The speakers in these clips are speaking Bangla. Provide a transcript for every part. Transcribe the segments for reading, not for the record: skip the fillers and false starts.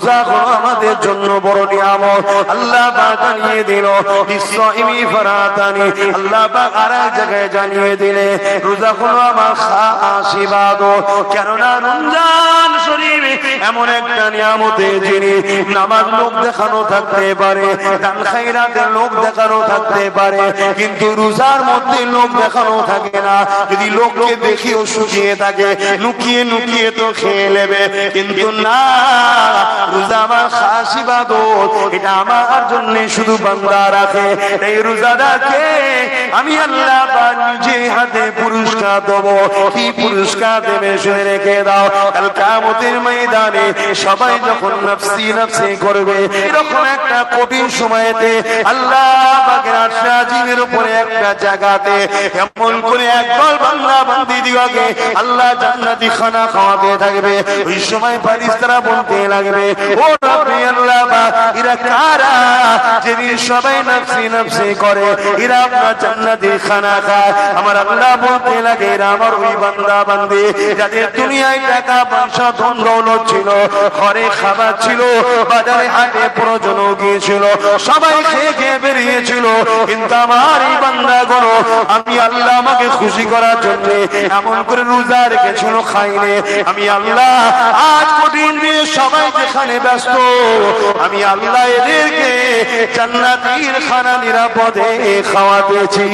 রোজা হলো আমাদের জন্য বড় নিয়ামত। আল্লাহ পাক জানিয়ে দিল বিসসাইমি ফারাতানি, আল্লাহ পাক আর এক জায়গায় জানিয়ে দিলে রোজা হলো আমার খাস ইবাদত। কেননা রমজান শরীফ এমন একটা নিয়ামতের জিনিস, নামাজ লোক দেখানো থাকতে পারে, দান খায়রাতের লোক দেখানো থাকতে পারে, কিন্তু রোজার মধ্যে লোক দেখানো থাকে না। যদি লোককে দেখিও শুকিয়ে থাকে, লুকিয়ে লুকিয়ে তো খেয়ে নেবে, কিন্তু না, রোজা আমার খাস ইবাদত, এটা আমার জন্য শুধু বান্দা রাখে। এই রোজাদারকে আমি আল্লাহ পাক নিজে হাতে পুরস্কার দেব। কি পুরস্কার দেবে শুনে রেখে দাও। কাল কিয়ামতের ময়দানে সবাই যখন নফসি নফসি করবে, এরকম একটা কঠিন সময়েতে আল্লাহ পাকের আরশে আজিমের উপরে একটা জায়গাতে এমন করে একদল বান্দা বান্দি দিগকে আল্লাহ জান্নাতি খানা খাওয়াতে থাকবে। ওই সময় ফেরেশতারা বলতে লাগবে, ও রব্বি আল্লাহ পাক, এরা কারা যেদিন সবাই নফসি নফসি করে, এরা আপনার জান্নাতি খানা খায়? আমার আল্লাহ বলতে লাগে, এরা আমার ওই বান্দা বান্দি যাদের দুনিয়ায় টাকা পয়সা ধন দৌলত ছিল, ঘরে খাবার ছিল, বাজারে হাটে প্রয়োজন গিয়েছিল, সবাই খেয়ে খেয়ে বেরিয়েছিল, কিন্তু আমার এই বান্দাগুলো আমি আল্লাহ আমাকে খুশি করার জন্য এমন করে রোজা রেখেছিল, খাইনি। আমি আল্লাহ আজ কঠিন দিয়ে সবাই যেখানে ব্যস্ত, আমি আল্লাহ এদেরকে জান্নাতের খানা নিরাপদে খাওয়াতেছি।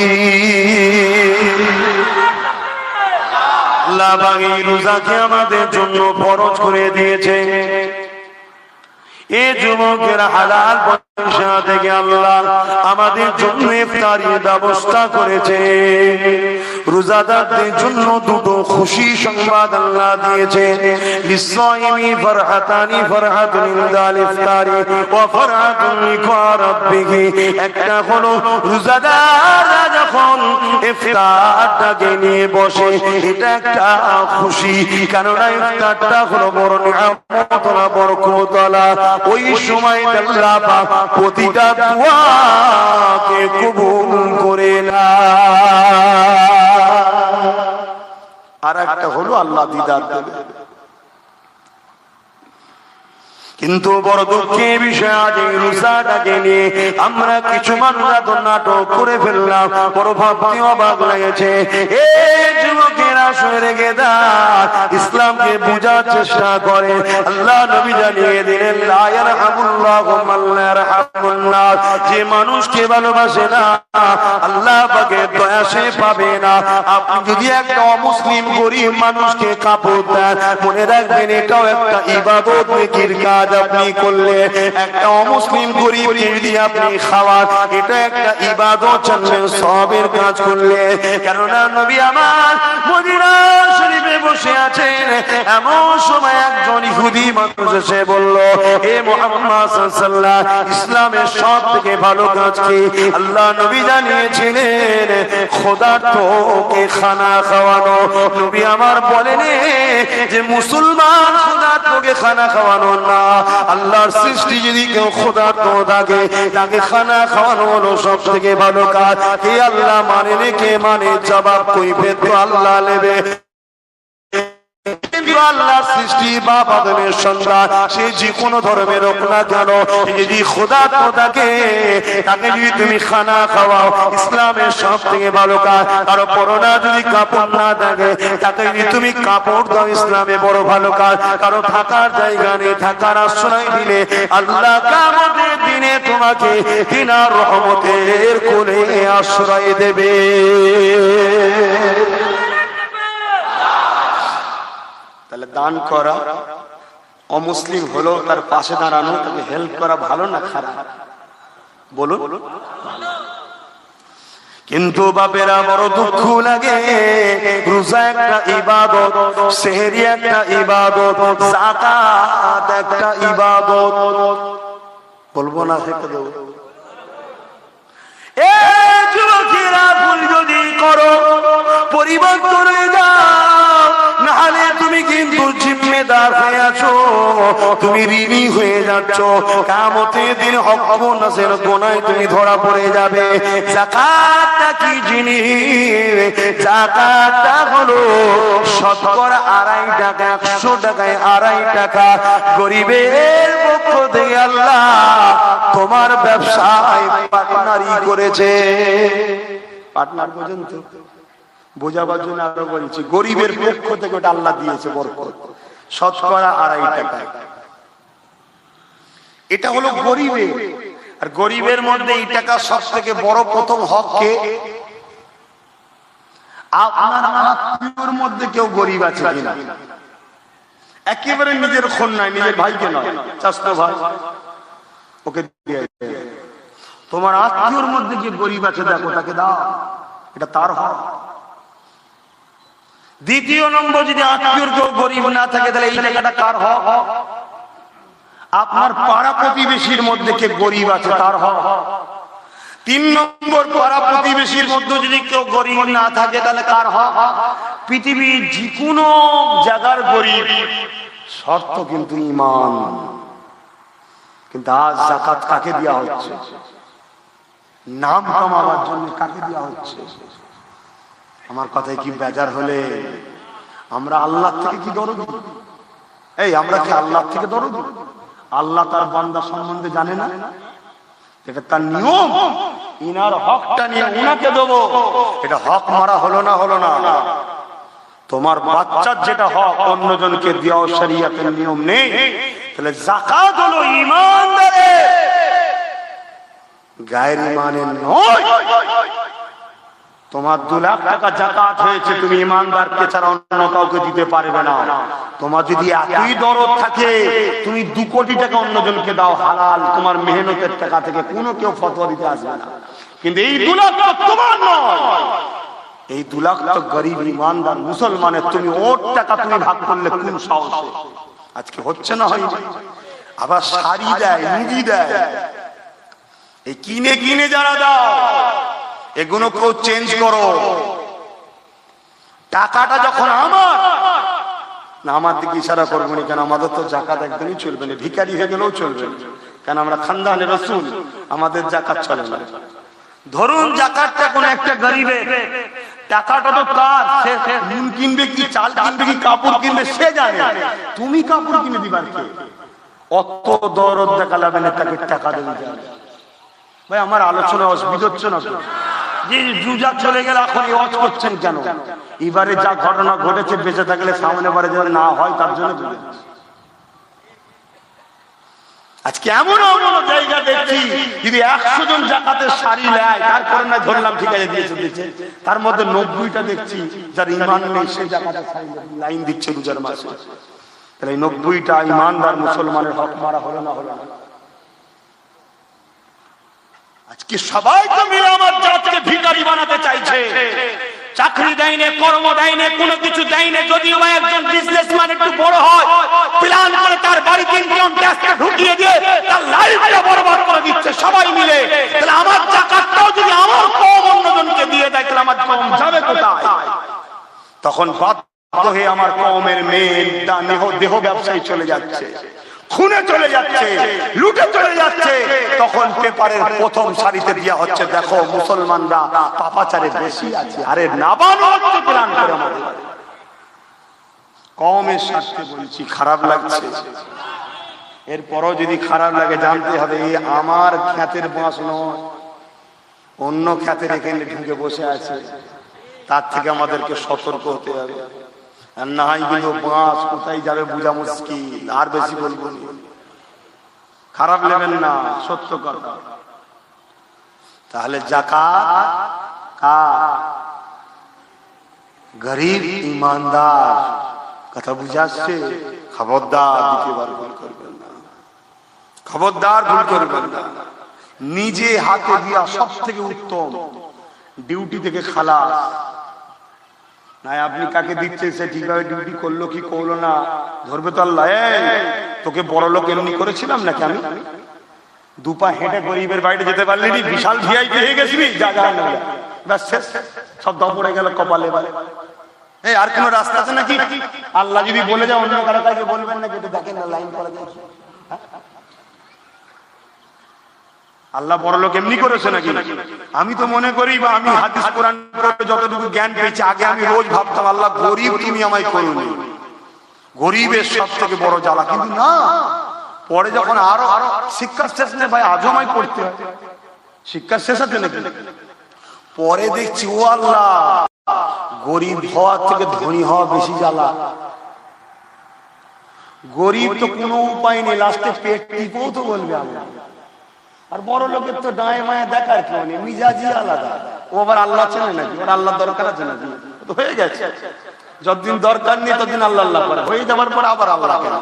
আল্লাহ পাক এই রোজাকে আমাদের জন্য ফরজ করে দিয়েছে। এই যুবকের হালাল পয়সা থেকে আল্লাহ আমাদের জন্য ইফতারির ব্যবস্থা করেছে। রোজাদারদের জন্য দুটো খুশি সংবাদ আল্লাহ দিয়েছে। লিসাইমি ফারহাতানি, ফারহাতুন ইনদাল ইফতারি ওয়া ফারহাতুন লিকা রাব্বিহি। একটা হলো রোজাদাররা যখন ইফতারটাকে নিয়ে বসে, এটা একটা খুশি, কারণ ইফতারটা হলো বড় নিয়ামত, বরকত। ওই সময় আল্লাহ পাক প্রতিটা দুআকে কবুল করে না। আর একটা হলো আল্লাহ দিদার দেবে। কিন্তু বড় দুঃখের বিষয়, আজ এই রোজাটাকে নিয়ে আমরা কিছু মানুষ নাটক করে ফেললাম। বড় ভাবতে অবাক লেগেছে। এই যুবকেরা শুনে রেখে দাও, ইসলামকে বোঝার চেষ্টা করে। আল্লাহ নবী জানিয়ে দিলেন, লা ইয়ারহামুল্লাহু মান লা ইয়ারহামুন নাস। যে মানুষকে ভালোবাসে না, আল্লাহ পাকের দয়া সে পাবে না। আপনি যদি একটা অমুসলিম গরিব মানুষকে কাপড় দেন, মনে রাখবেন এটাও একটা ইবাদত, নেকির কাজ আপনি করলে। একটা অমুসলিম গরিবকে যদি আপনি খাওয়ান, এটা একটা ইবাদত, চলবেন সওয়াবের কাজ করলে। কেননা নবী আমার মদিনা শরীফে বসে আছেন, এমন সময় একজন ইহুদি মানুষ এসে বলল, হে মুহাম্মদ সাল্লাল্লাহু আলাইহি ওয়াসাল্লাম, ইসলামের সবথেকে ভালো কাজ কি? আল্লাহ নবী জানিয়েছিলেন খোদার্থকে খানা খাওয়ানো। নবী আমার বলেনি যে মুসলমান খোদার্থকে খানা খাওয়ানো না, আল্লাহর সৃষ্টি যদি কেউ ক্ষুধার্ত থাকে, তাকে খানা খাওয়ানো হলো সব থেকে ভালো কাজ। কে আল্লাহ মানে না, কে মানে, জবাব কৈফিয়ত তো আল্লাহ নেবে। আল্লাহর সৃষ্টি বাপ আদমের সন্তান, সে যে কোনো ধর্মের হোক না কেন, যদি ক্ষুধার্ত থাকে তাকে যদি তুমি খানা খাওয়াও, ইসলামের সব থেকে ভালো কাজ। কারো পরনা যদি কাপড় না থাকে, তাকে যদি তুমি কাপড় দাও, ইসলামে বড় ভালো কাজ। কারো থাকার জায়গা নেই, থাকার আশ্রয় দিলে আল্লাহ কিয়ামতের দিনে তোমাকে তিনার রহমতের কোলে আশ্রয় দেবে। তাহলে দান করা, অমুসলিম হলেও তার পাশে দাঁড়ানো, তাকে হেল্প করা ভালো না খারাপ? বলুন। কিন্তু বাপেরা বড় দুঃখ লাগে, রোজা একটা ইবাদত, সেহরি একটা ইবাদত, যাকাত একটা ইবাদত। বলবো না হেঁটে দেবো। এ যুবকেরা, ভুল যদি করো পরিবর্তন হয়ে যাও, নাহলে তুমি কিন্তু জিম্মেদার হয়ে আছো, তুমি ঋণী হয়ে যাচ্ছ। কিয়ামতের দিন হক নাসের গোনায় তুমি ধরা পড়ে যাবে। যাকাতটা কি জিনিস? যাকাতটা হলো শতকরা 2.5 টাকা, 100 টাকায় 2.5 টাকা। গরিবের পক্ষ থেকে আল্লাহ তোমার ব্যবসায় পার্টনারি করেছে। পার্টনার পর্যন্ত বোঝাবার জন্য আরো বলছি, গরিবের পক্ষ থেকে ওটা আল্লাহ দিয়েছে বরকত, শতকরা 2.5 টাকা। এটা হলো গরিবের। আর গরিবের মধ্যে এই টাকা সব থেকে বড় প্রথম হক কে? আপনার আত্মীয়র মধ্যে কেউ গরিব আছে কিনা? একেবারে নিজের খুন নয়, নিজের ভাইকে নয়, চাচতো ভাই, ওকে দিয়ে। তোমার আত্মীয়র মধ্যে যে গরিব আছে দেখো, তাকে দাও, এটা তার হক। দ্বিতীয় নম্বর, যদি আত্মীয়র কেউ গরিব না থাকে তাহলে এই টাকাটা কার হক? আপনার পাড়া প্রতিবেশীর মধ্যে কে গরিব আছে তার হক। 3 নম্বর, পাড়া প্রতিবেশীর মধ্যে যদি কেউ গরিব না থাকে তাহলে কার হক? পৃথিবীর যে কোনো জায়গার গরিব, শর্ত কিন্তু ঈমান। কিন্তু আজ যাকাত কাকে দেওয়া হচ্ছে? নাম কামাবার জন্য কাকে দেওয়া হচ্ছে? আমার কথায় কি বেজার হলে আমরা আল্লাহ থেকে কি দরদি? আমরা কি আল্লাহ থেকে দরদি? আল্লাহ তার বান্দা সম্বন্ধে জানে না? এটা তার নিয়ম, ইনার হকটা নিয়ে উনাকে দেবো। এটা হক মারা হলো না? হলো না। তোমার বাচ্চার যেটা হক অন্যজনকে দেওয়া শরীয়তের নিয়ম নেই, তাহলে যাকাত হলো ঈমানদারের, গায়ের ঈমানের নয়। তোমার 2 লাখ টাকা যাকাত হয়েছে, তুমি ঈমানদারকে ছাড়া অন্য কাউকে দিতে পারবে না। তোমার যদি একই দরদ থাকে, তুমি 2 কোটি টাকা অন্যজনকে দাও, হালাল, তোমার মেহনতের টাকা থেকে কোনো কেউ ফতোয়া দিতে আসবে না। কিন্তু এই 2 লাখ তোমার নয়, এই 2 লাখ তো গরিব ঈমানদার মুসলমানের। তুমি ওর টাকা তুমি ভাগ করলে কোন সাহসে? আজকে হচ্ছে না? হয়। আবার শাড়ি দেয়, লুঙ্গি দেয়, এই কিনে কিনে যারা দাও, এগুলো কেউ চেঞ্জ করো। টাকাটা যখন আমার না, আমার দিকে ইশারা করবো না কেন? আমাদের তো জাকাত একদমই চলবে না, ভিখারি হয়ে গেলেও চলবে না, কেন আমরা খানদানে রাসূল, আমাদের জাকাত চলে না। ধরুন জাকাতটা কোন একটা গরিবের, টাকাটা তো কার? সে নুন কিনবে কি, চাল কিনবে কি, কাপড় কিনবে সে জানে। তুমি কাপড় কিনে দিবার কে? অত দরদ দেখালাবে না, তাকে টাকা দেবে। ভাই আমার আলোচনা অসুবিধা হচ্ছে না তো? যে রোজা চলে গেল, এখন এই ওয়াজ করছেন কেন? এবারে যা ঘটনা ঘটেছে, বেঁচে থাকলে সামনে বারে যেন না হয় তার জন্য। আজকে এমন এমন জায়গা দেখছি, যদি 100 জন জাকাতের শাড়ি নেয়, তারপরে না ধরলাম ঠিক আছে দিয়েছে, তার মধ্যে 90টা দেখছি যার ঈমান নেই, সে জাকাতের শাড়ি লাইন দিচ্ছে রোজার মাসে। তাহলে 90টা ঈমানদার মুসলমানের হক মারা হলো না? হলো না? আজকে সবাই তো মিলে আমার জাতকে ভিখারি বানাতে চাইছে। চাকরি দেয় না, কর্ম দেয় না, কোনো কিছু দেয় না। যদিও বা একজন বিজনেসম্যান একটু বড় হয়, প্ল্যান করে তার বাড়িতে ইনকাম ট্যাক্সটা ঢুকিয়ে দিয়ে তার লাইফটা বরবাদ করে দিচ্ছে সবাই মিলে। তাহলে আমার জাকাতটাও যদি আমার কম অন্যজনকে দিয়ে দেয়, তাহলে আমার কম যাবে কোথায়? তখন বাধ্য হয়ে আমার কমের মেয়ে দেহ ব্যবসায় চলে যাচ্ছে, খুনে চলে যাচ্ছে, লুটে চলে যাচ্ছে। তখন পেপারের প্রথম সারিতে দেওয়া হচ্ছে, দেখো মুসলমানরা পাপাচারে বেশি আছে। আরে নাবানো হচ্ছে প্ল্যান করে আমাদের। কমের স্বার্থে বলছি, খারাপ লাগছে। এরপরও যদি খারাপ লাগে জানতে হবে, এই আমার খ্যাতের বাঁশ নয়, অন্য খ্যাতের এখানে ঢুকে বসে আছে। তার থেকে আমাদেরকে সতর্ক হতে হবে। আর না হয় কিন্তু বাঁশ কোথায় যাবে বোঝা মুশকিল। আর বেশি বলবো না, খারাপ নেবেন না, সত্য কথা। তাহলে যাকাত কার? গরিব ঈমানদার। কথা বুঝাচ্ছে? খবরদার দ্বিতীয়বার ভুল করবেন না, খবরদার ভুল করবেন না। নিজে হাতে দিয়া সব থেকে উত্তম, ডিউটি থেকে খালাস। নাই আপনি কাকে দিচ্ছে, সে ঠিকভাবে ডিউটি করলো কি করলো না ধরবে তো আল্লাহ। তোকে বড় লোক এমনি করেছিলাম নাকি? আমি 2 পা হেঁটে গরিবের বাইরে যেতে পারলি, বিশাল ভিআইপি হয়ে গেছিলি, যা যা না ব্যাস শেষ, সব দাম পড়ে গেল কপালে। আর কোন রাস্তা আছে নাকি? আল্লাহ যদি বলে যায় অন্য কারো কাছে বলবেন না, কিন্তু দেখেন না লাইন করা যায়। আল্লাহ বড় লোক এমনি করেছে নাকি? আমি তো মনে করি, বা আমি হাদিস কোরআন যতটুকু জ্ঞান পেয়েছি, আগে আমি রোজ ভাবতাম আল্লাহ গরিব তুমি আমায় করুন, গরিবের সব থেকে বড় জ্বালা। কিন্তু না, পরে যখন আরো শিক্ষা স্টেশনে ভাই আজমাই পড়তে হয়, শিক্ষা শেষাতে নাকি, পরে দেখছি ও আল্লাহ, গরিব হওয়ার থেকে ধনী হওয়া বেশি জ্বালা। গরিব তো কোনো উপায় নেই, লাস্টে পেট টিপেও তো বলবে আল্লাহ। আর বড় লোকের তো ডায়ে মায়ে দেখার কেউ নেই, মিজাজি আলাদা। ও আবার আল্লাহ চেনে নাকি? ওর আল্লাহ দরকার আছে নাকি? তো হয়ে গেছে, যতদিন দরকার নেই ততদিন আল্লাহ আল্লাহ করে, হয়ে যাবার পর আবার আল্লাহ করে।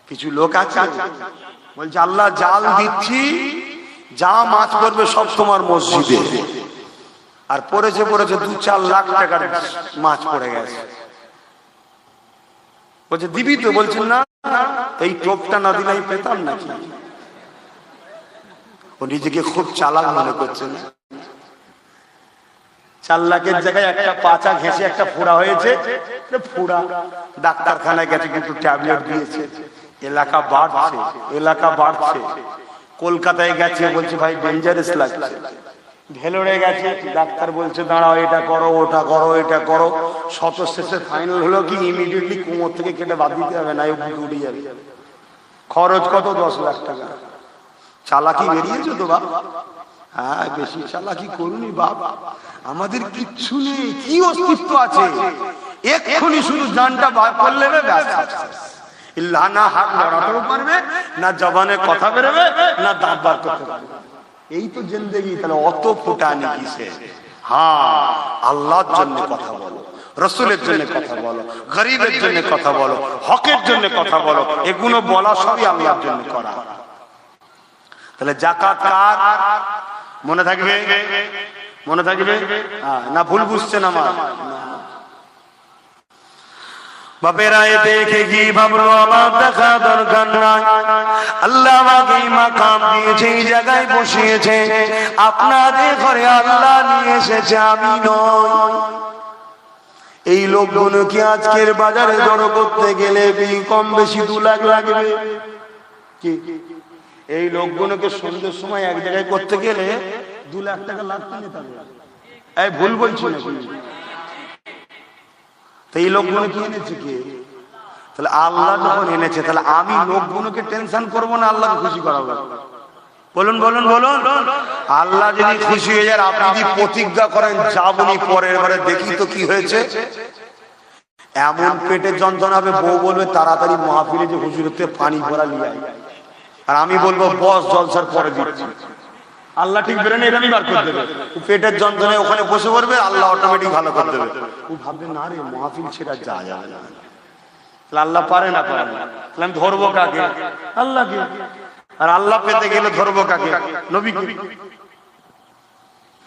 কিছু লোক আছে বলছে আল্লাহ জাল দিচ্ছি, যা মাছ পড়বে সব তোমার মসজিদে। আর পড়েছে 2-4 লাখ টাকার মাছ পড়ে গেছে। বলছে দিবি তো? বলছেন না, এই টোপটা না দিলে পেতাম নাকি? ও নিজেকে খুব চালাক মনে করছে না? 4 লাখের জায়গায় একটা পাচা ঘেঁষে একটা ফোড়া হয়েছে, ফোড়া ডাক্তারখানায় গেছে, কিন্তু ট্যাবলেট দিয়েছে। এলাকা বাড়ছে। কলকাতায় গেছে, বলছে ভাই ডেঞ্জারাস লাগছে। ভেলোরে গেছে, ডাক্তার বলছে দাঁড়াও, এটা করো, ওটা করো, এটা করো। শত শেষে ফাইনাল হলো কি ইমিডিয়েটলি কোমর থেকে কেটে বাদ দিতে হবে, না উঠে যাবে। খরচ কত? 10 লাখ টাকা। চালাকি বেরিয়েছে তো বাপ। হ্যাঁ, বেশি চালাকি করুনি বাপ। আমাদের কিচ্ছু নেই, কি অস্তিত্ব আছে? এক্ষুনি শুধু জানটা বার করলে না হাত লড়াতেও পারবে, না জবানে কথা বেরোবে, না দাঁত বার করতে পারবে। এই তো জিন্দেগি। তাহলে অত ফুটানি কিসে? হ্যাঁ, আল্লাহর জন্য কথা বলো, রসুলের জন্য কথা বলো, গরিবের জন্য কথা বলো, হকের জন্য কথা বলো। এগুলো বলা সবই আল্লাহর জন্য করা। তাহলে যাকাত কার? মনে থাকবে? না ভুল বুঝছেন আমার? বাপেরা এ দেখে কি ভাবলো আমার দেখা দরকার নাই। আল্লাহ আমাকে মাকাম দিয়েছে, এই জায়গায় বসিয়েছে। আপনাদের ঘরে আল্লাহ নিয়ে এসেছে, আমি নয়। এই লোকগুলো কি আজকের বাজারে জড়ো করতে গেলে কম বেশি 2 লাখ লাগবে কি? এই লোকগুলোকে সন্ধ্যের সময় এক জায়গায় করতে গেলে 2 লাখ টাকা লাগবে না? এই ভুল বলছি না? এই লোকগুলো কি এনেছে কে? তাহলে আল্লাহ যখন এনেছে, তাহলে আমি লোকগুলোকে টেনশন করবো না, আল্লাহকে খুশি করাবো? বলুন। আল্লাহ যদি খুশি হয়ে যায়, আপনি যদি প্রতিজ্ঞা করেন যাবনি পরের বারে, দেখি তো কি হয়েছে। এমন পেটের যন্ত্রণা হবে, বউ বলবে তাড়াতাড়ি মাহফিলে যে হুজুরের থেকে পানি ভরা নিয়ে আয়, আর আমি বলবো বস জলসার পরে দিচ্ছি। আল্লাহ ঠিক বেরোনে এটা বার করে দেবে। পেটের যন্ত্রণায় ওখানে বসে পড়বে, আল্লাহ অটোমেটিক ভালো করে দেবে। ও ভাববে না রে, মাহফিল ছেড়ে যা যাবে না। আল্লাহ পারে না? আমি ধরবো কাকে? আল্লাহকে। আর আল্লাহ পেতে গেলে ধরবো কাকে? নবীকে।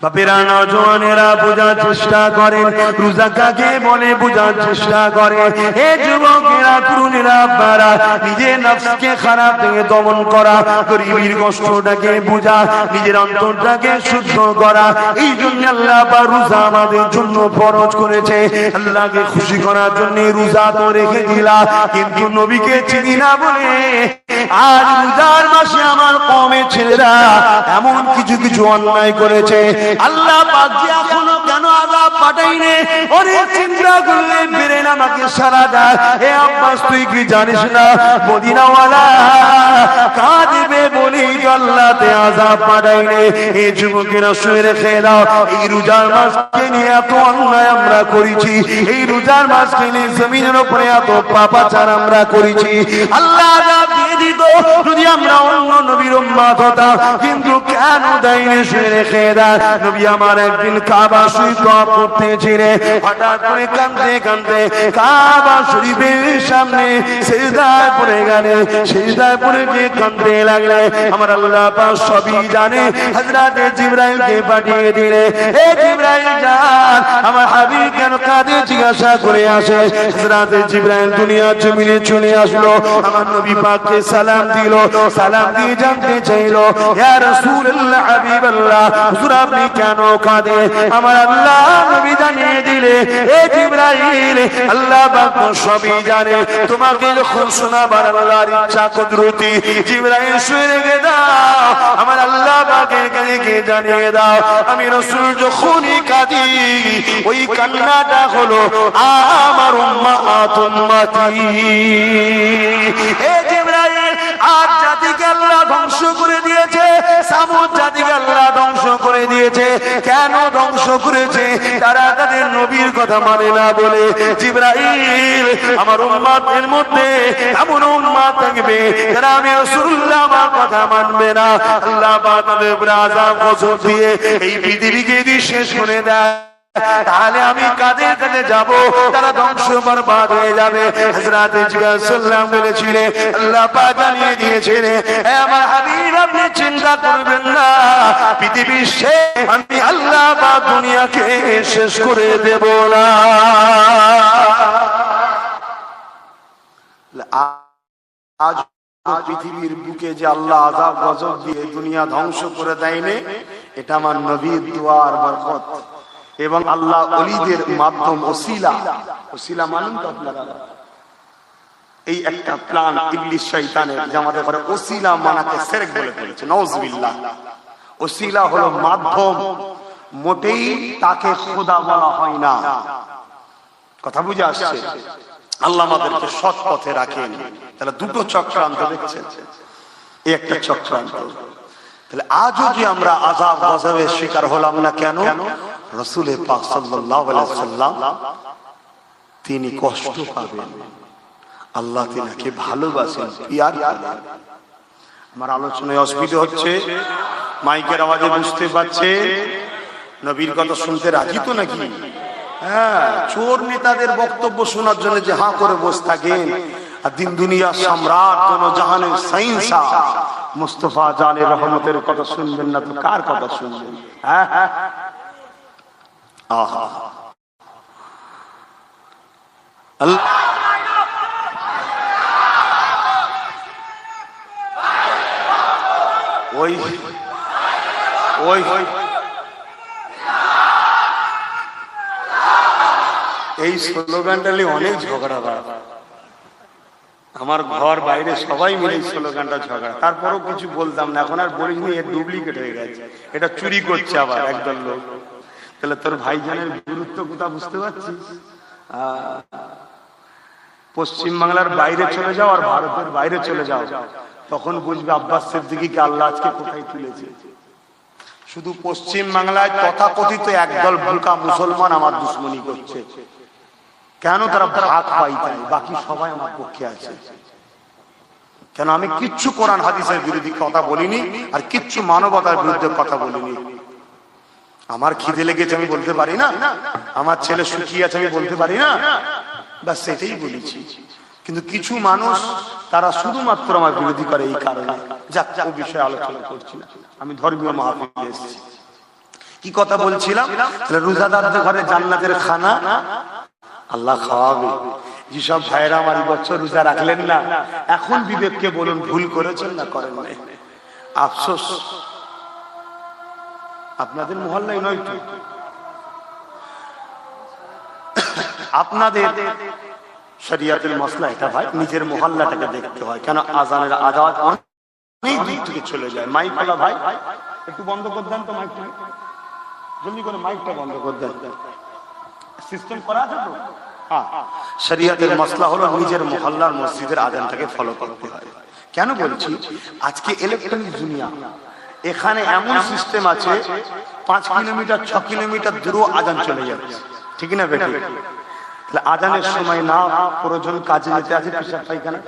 বাপেরা, নওজওয়ানেরা বোঝার চেষ্টা করেন রোজা কাকে বলে, বোঝার চেষ্টা করে। হে যুবকেরা, তরুণেরা, আপনারা নিজের নফসকে খারাপ থেকে দমন করা, গরিবের কষ্টটাকে বোঝা, নিজের অন্তরটাকে শুদ্ধ করা। এই জন্য আল্লাহ পাক রোজা আমাদের জন্য ফরজ করেছে। আল্লাহকে খুশি করার জন্য রোজা তো রেখে দিলা, কিন্তু নবীকে চিনি না বলে আজ রোজার মাসে আমার কওমের ছেলেরা এমন কিছু অন্যায় করেছে। আল্লাহ পাক যে এখনো কেন আযাব পাঠাইনে, ওরে চিন্তা করলে বেরেন আমাকে সারা দেয়। হে আব্বাস, তুই কি জানিস না মদিনাওয়ালা কাঁদবে বলি আল্লাহতে আযাব পাঠাইনে? এই যুবকেরা শুয়ে রেখে দাও, এই রোজার মাসকে নিয়ে এত অন্যায় আমরা করেছি, এই রোজার মাসকে নিয়ে জমিনের উপরে এত পাপাচার আমরা করেছি। আল্লাহ আযাব দিয়ে দিত যদি আমরা অন্য নবীর উম্মত হতাম, কিন্তু কেন দেয়নি? শুয়ে রেখে দেয়। নবী আমার একদিন কাবা শরীফ তওয়াফ করতেছিলেন, হঠাৎ করে কাঁদতে কাবা শরীফের সামনে সিজদায় পড়ে গেলেন। সিজদায় পড়ে গিয়ে কাঁদতে লাগলেন। আমার আল্লাহ পাক সবই জানে, হযরত জিবরাইলকে পাঠিয়ে দিলেন। হে জিবরাইল যান, আমার হাবিব কেন কাঁদে জিজ্ঞাসা করে আসে। হযরত জিবরাইল দুনিয়ার জমিনে চলে আসলো, আমার নবী পাককে সালাম দিল। সালাম দিয়ে জানতে চাইলো, ইয়া রাসূলুল্লাহ, হাবিবাল্লাহ, হুজুর আপনি কেন কাঁদে? আমার আল্লাহ নবী জানিয়ে দিলে, হে জিবরাইল, আল্লাহ পাক সবই জানে। তোমাকে যখন শোনাবার আল্লাহর ইচ্ছা কুদরতি, জিবরাইল শুয়ে রেখে দাও, আমার আল্লাহ পাকের কাছে জানিয়ে দাও, আমি রাসূল যখনই কাঁদি, ওই কান্নাটা হলো আমার উম্মাত উম্মতি। হে জিবরাইল জিবরাইল আর জাতিকে আল্লাহ ধ্বংস করে দিয়েছে, সামুদ জাতিকে আল্লাহ ধ্বংস করে দিয়েছে। কেন ধ্বংস করেছে? তারা তাদের নবীর কথা মানে না বলে। জিবরাইল আমার উম্মতের মধ্যে এমন উম্মত থাকবে যারা আমি রাসূলুল্লাহ আমার কথা মানবে না, আল্লাহ পাক তাদের উপরে আযাব গজব দিয়ে এই পৃথিবীকে দিয়ে শেষ করে দেয়। তাহলে আমি কাদের কাছে যাব? তারা ধ্বংস বরবাদ হয়ে যাবে। হযরত জিবরাইল সাল্লাল্লাহু বলেছিলেন, আল্লাহ পাক জানিয়ে দিয়েছেন, হে আমার হাবিব আপনি চিন্তা করবেন না, পৃথিবীর শেষ আমি আল্লাহ পাক দুনিয়াকে শেষ করে দেব না। আজ পৃথিবীর বুকে যে আল্লাহ আযাব গজব দিয়ে দুনিয়া ধ্বংস করে দেয়নি, এটা আমার নবীর দোয়ার বরকত এবং আল্লাহ ওলিদের মাধ্যম ওসিলা। ওসিলা মানেন তো আপনারা? এই একটা প্ল্যান ইবলিস শয়তানের, যে আমাদের ঘরে ওসিলা মানাকে শিরক বলে ফেলেছে, নাউজুবিল্লাহ। ওসিলা হলো মাধ্যম, মোটেই তাকে খোদা বলা হয় না। কথা বুঝে আসছে? আল্লাহ আমাদেরকে সৎ পথে রাখেন। তাহলে দুটো চক্রান্ত দেখছেন, এই একটা চক্রান্ত। তাহলে আজও যে আমরা আযাব গজবের শিকার হলাম না কেন? রাসূল পাক সাল্লাল্লাহু আলাইহি ওয়াসাল্লাম তিনি কষ্ট পাবেন, আল্লাহ তিনাকে ভালোবাসেন, পিয়ার করেন। আমার আলোচনায় অসুবিধা হচ্ছে, মাইকের আওয়াজে বুঝতে পারছে নবীর কথা শুনতে রাজি তো নাকি? হ্যাঁ, চোর নেতাদের বক্তব্য শোনার জন্য যে হাঁ করে বসে থাকেন, আর দিন দুনিয়ার সম্রাট দোনো জাহানের শাহীনশাহ মুস্তাফা জানে রহমতের কথা শুনবেন না তো কার কথা শুনবেন? হ্যাঁ, আহা, ওই ওই এই স্লোগানটা নিয়ে অনেক ঝগড়া হয়। আমার ঘর বাইরে সবাই মিলে এই স্লোগানটা ঝগড়া, তারপরও কিছু বলতাম না। এখন আর বলিনি, এর ডুপ্লিকেট হয়ে গেছে, এটা চুরি করছে আবার একদল লোক। তাহলে তোর ভাইজানের গুরুত্ব কোথা বুঝতে পারছিস? পশ্চিম বাংলার বাইরে চলে যাও আর ভারতের বাইরে চলে যাও, তখন বুঝবে আব্বাস সিদ্দিকীকে আল্লাহ আজকে কোথায় তুলেছে। শুধু পশ্চিম বাংলায় তথাকথিত একদল বোকা মুসলমান আমার দুশ্মনী করছে। কেন? তারা ভাগ পাই তাই, বাকি সবাই আমার পক্ষে আছে। কেন? আমি কিচ্ছু কোরআন হাদিসের বিরোধী কথা বলিনি, আর কিচ্ছু মানবতার বিরুদ্ধে কথা বলিনি। আমার খিদে লেগেছে আমি বলতে পারি না, আমার ছেলে শুকিয়ে আছে আমি বলতে পারি না, ব্যাস সেটাই বলেছি। কিন্তু কিছু মানুষ তারা শুধুমাত্র আমার বিরোধী করে এই কারণে। যাক, ও বিষয়ে আলোচনা করছি না, আমি ধর্মীয় মাহফিলে এসেছি। কি কথা বলছিলাম? রোজাদারদের ঘরে জান্নাতের খানা আল্লাহ খাওয়াবে। যেসব ভাইরা আমার বছর রোজা রাখলেন না, এখন বিবেককে বলুন ভুল করেছেন না করেন নাই? আফসোস, আপনাদের মহল্লায় নয় তো, আপনাদের শরিয়াতের মসলা এটা ভাই, নিজের মহল্লাটাকে দেখতে হয়। কেন? আজানের আওয়াজ অনেক দিক থেকে চলে যায়। মাইক বলা ভাই একটু বন্ধ করে দেন তো, মাইকটা জলদি করে মাইকটা বন্ধ করে দেন, সিস্টেম করা আছে তো। হ্যাঁ, শরিয়াতের মসলা হলো নিজের মহল্লার মসজিদের আজানটাকে ফলো করতে হয়। কেন বলছি? আজকে ইলেকট্রনিক দুনিয়া, এখানে এমন সিস্টেম আছে 5 কিলোমিটার 6 কিলোমিটার দূরেও আজান চলে যাচ্ছে, ঠিক না বেটি? আজানের সময় না প্রয়োজন কাজে যেতে আছে, পেশাব পায়খানা,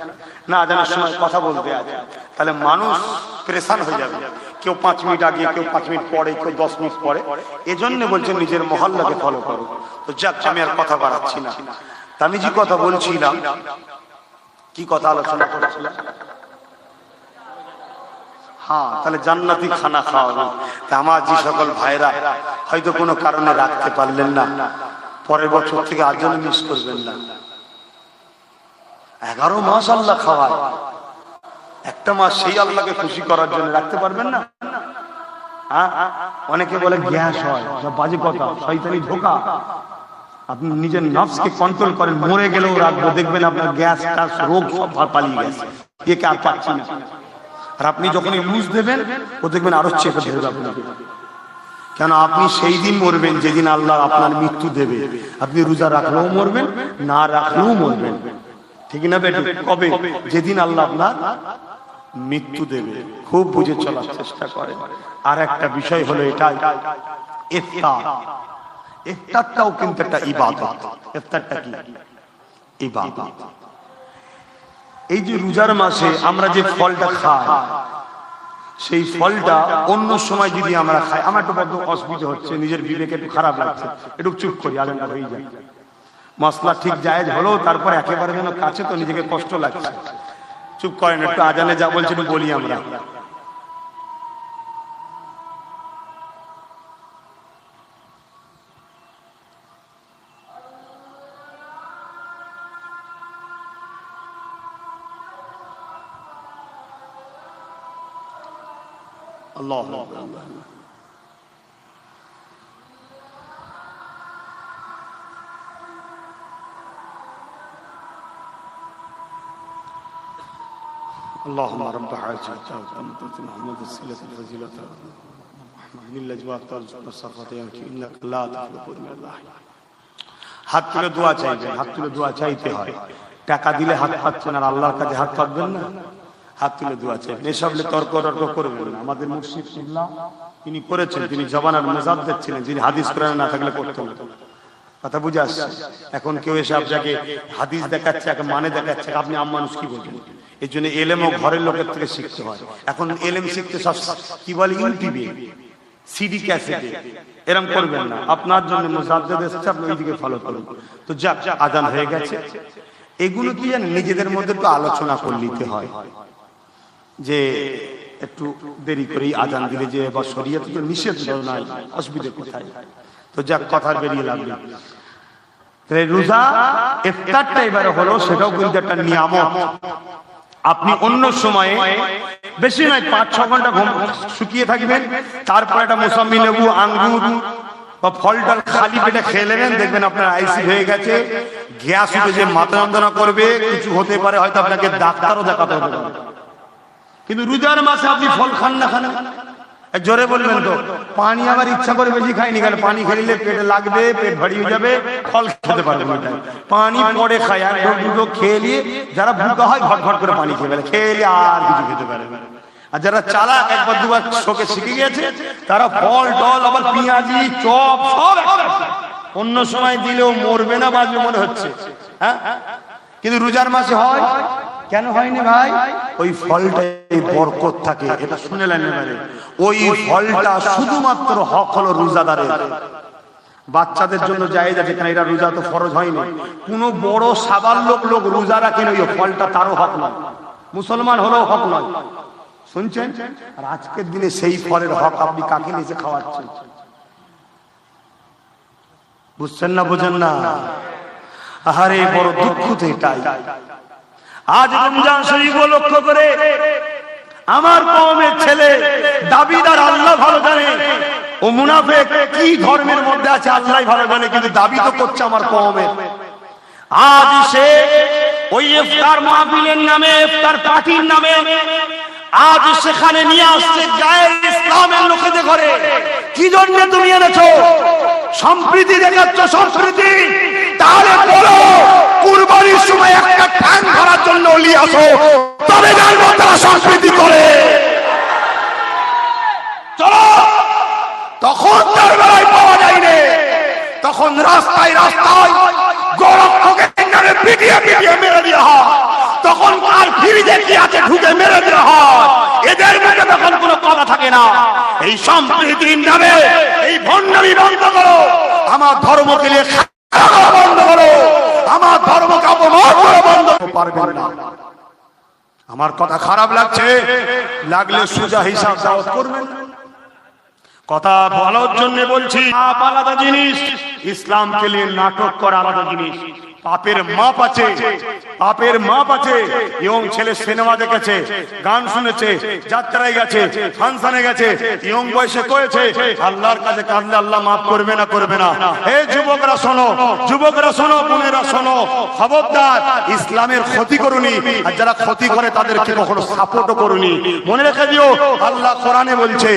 না আজানের সময় কথা বলতে আছে, তাহলে মানুষ পেরেশান হয়ে যাবে। কেউ 5 মিনিট আগে, কেউ 5 মিনিট পরে, কেউ 10 মিনিট পরে। এজন্য বলছেন নিজের মহল্লাকে ফলো করো। তো যাক, আমি আর কথা বাড়াচ্ছি না। আমি যে কথা বলছিলাম, কি কথা আলোচনা করছিলাম? হ্যাঁ, তাহলে জান্নাতি খানা খাওয়াবো। আমার যে সকল ভাইরা হয়তো কোনো কারণে রাখতে পারলেন না, পরের বছর থেকে আর জন্য মিস করবেন না। 11 মাস আল্লাহ খাওয়ায়, একটা মাস সেই আল্লাহকে খুশি করার জন্য রাখতে পারবেন না? অনেকে বলে গ্যাস হয়, সব বাজে কথা, শয়তানি ধোঁকা। আপনি নিজের নফসকে কন্ট্রোল করেন, মরে গেলেও রাখবো, দেখবেন আপনার গ্যাস টাস রোগ সব পালিয়ে গেছে, একে আর পাচ্ছি না। আর আপনি যখন ইউজ দেবেন, ও দেখবেন আরো চেপে ধরবে আপনাকে। কেন? আপনি সেই দিন মরবেন যেদিন আল্লাহ আপনার মৃত্যু দেবে। আপনি রোজা রাখলেও মরবেন, না রাখলেও মরবেন, ঠিক না বেটু? কবে? যেদিন আল্লাহ আপনার মৃত্যু দেবে। খুব বুঝে চলার চেষ্টা করে। আর একটা বিষয় হলো এটাই, ইফতার। ইফতারটাও কিন্তু একটা ইবাদত। ইফতারটা কি? ইবাদত। এই যে রোজার মাসে আমরা যে ফলটা খাই, সেই ফলটা অন্য সময় যদি আমরা খাই, আমার একটু বড় অসুবিধা হচ্ছে, নিজের বিবেকে একটু খারাপ লাগছে, একটু চুপ করি, আজানটা হয়ে যায়। মশলা ঠিক জায়েজ হলো, তারপর একেবারে যেন কাছে, তো নিজেকে কষ্ট লাগছে। চুপ করেন একটু, আজানে যা বলছে একটু বলি আমরা। আল্লাহ اللهم رب حاجة محمد السلة الفزيلة محمد الأجواد والصفات إنك لا تخلق من الله। হাত তুলে দোয়া চাইবেন, হাত তুলে দোয়া চাইতে হয়। টাকা দিলে হাত পাচ্ছেন আর আল্লাহর কাছে হাত পাবেন না, হাত তুলে দোয়া চাইবেন। এসব তর্ক করবেন না। আমাদের মুর্শিদ কিবলা তিনি করেছেন, তিনি জবানার মুজাদ্দিদ ছিলেন, যিনি হাদিস কোরআনে না থাকলে করতেন না। কথা বুঝে আসছে? এখন কেউ এসে আপনাকে হাদিস দেখাচ্ছে, মানে দেখাচ্ছে, আপনি মানুষ কি বলবেন? এই জন্য এলেমও ঘরের লোকের থেকে শিখতে হয়। এখন এলেম শিখতে সব কি বলে, ইউটিউবে, সিডি ক্যাসেটে, এরকম করবেন না। আপনার জন্য মুজাদ্দিদ এসেছে, আপনি ওইদিকে ফলো করুন। তো যাক, আজান হয়ে গেছে। এগুলো কি জানেন, নিজেদের মধ্যে একটু আলোচনা করে নিতে হয় যে একটু দেরি করেই আজান দিলে যে বা শরীয়তে তো নিষেধ নাই, অসুবিধা কোথায়? তো যাক, কথার বেরিয়ে লাগবে। রোজা ইফতারটা এবারে হলো, সেটাও কিন্তু একটা নিয়ামত। আপনি অন্য সময়ে বেশি নয় 5-6 ঘন্টা শুকিয়ে থাকবেন, তারপর একটা মোসাম্বি, লেবু, আঙ্গুর বা ফলটাল খালি পেটে খেয়ে নেবেন, দেখবেন আপনার আইসি হয়ে গেছে। গ্যাস উঠে যে মাথা যন্ত্রণা করবে, কিছু হতে পারে, হয়তো আপনাকে ডাক্তারও দেখাতে হবে। কিন্তু রোজার মাসে আপনি ফল খান না, খান জোরে বলবেন তো। পানি আবার ইচ্ছা করে বেশি খাইনি, কারণ পানি খেলে পেটে লাগবে, পেট ভারী হয়ে যাবে, ফল খেতে পারবেন না। পানি পরে খায়, আর দুটো খেয়ে নিয়ে যারা ভুকা হয় ঘট ঘট করে পানি খেয়ে ফেলে, খেলে আর কিছু খেতে পারে না। আর যারা চালাক, একবার দুবার শোকে শিখে গেছে, তারা ফল টল আবার পেঁয়াজি চপ সব অন্য সময় দিলেও মরবে না, বাঁচবে মনে হচ্ছে। হ্যাঁ, কিন্তু রোজার মাসে হয় কেন হয়নি ভাই? ওই ফলটাই বরকত থাকে, এটা শুনে নেন এবারে। ওই ফলটা শুধুমাত্র হক হলো রোজাদারের। বাচ্চাদের জন্য জায়েজ আছে, কারণ এরা রোজা তো ফরজ হয়নি। কোন বড় সাবালক লোক রোজা রাখেন, ওই ফলটা তারও হক নয়, মুসলমান হলেও হক নয়। শুনছেন? আর আজকের দিনে সেই ফলের হক আপনি কাকে নিজে খাওয়াচ্ছেন? বুঝছেন না, বোঝেন না? আহারে, বড় দুঃখ তো এটাই। আজ রমজান শরীফ লক্ষ্য করে আমার কওমের ছেলে দাবিদার, আল্লাহ ভালো জানে ও মুনাফিক কি ধর্মের মধ্যে আছে, আল্লাহ ভালো জানে, কিন্তু দাবি তো করছে আমার কওমের। আজ সে ওই ইফতার মাহফিলের নামে, ইফতার পার্টির নামে আজ সেখানে নিয়ে আসছে গায়ের ইসলামের লোকেদের ঘরে। কি জন্য তুমি এনেছো? সম্প্রীতি দেখাচ্ছ, সংস্কৃতি। তাহলে বলো, কুরবানির সময় একটা ঠ্যাং ধরার জন্য নিয়ে আসো, তবে জানবো তারা সংস্কৃতি করে। চলো, তখন তার বেলায় পাওয়া যায়নি, তখন রাস্তায় রাস্তায় গোরক্ষকে পিটিয়ে পিটিয়ে মেরে দেওয়া হয়। তখন আর ফিরিজে কি আছে ঢুকে মেরে দেওয়া হয়। এদের মধ্যে তখন কোনো কথা থাকে না। এই সম্প্রীতির নামে এই ভণ্ডামি বন্ধ করো, আমার ধর্মকে নিয়ে বন্ধ করো, আমার ধর্মকে অপমান করে বন্ধ পারবেন না। আমার কথা খারাপ লাগছে, লাগলে সোজা হিসাব দাওয়াত করবেন। কথা বলার জন্য বলছি, আলাদা জিনিস, ইসলামকে নিয়ে নাটক করা আলাদা জিনিস। পাপের মাপ আছে, পাপের মাপ আছে। ইয়ং ছেলে সিনেমা দেখেছে, গান শুনেছে, যাত্রায় গেছে, ফাংশনে গেছে, ইয়ং বয়সে করেছে, আল্লাহর কাছে কাঁদলে আল্লাহ মাফ করবে না, করবে না। হে যুবকরা শোনো, যুবকরা শোনো, বোনেরা শোনো, খবরদার ইসলামের ক্ষতি করুনি, আর যারা ক্ষতি করে তাদেরকে কখনো সাপোর্টও করুনি। মনে রেখে দিও, আল্লাহ কোরআনে বলছে,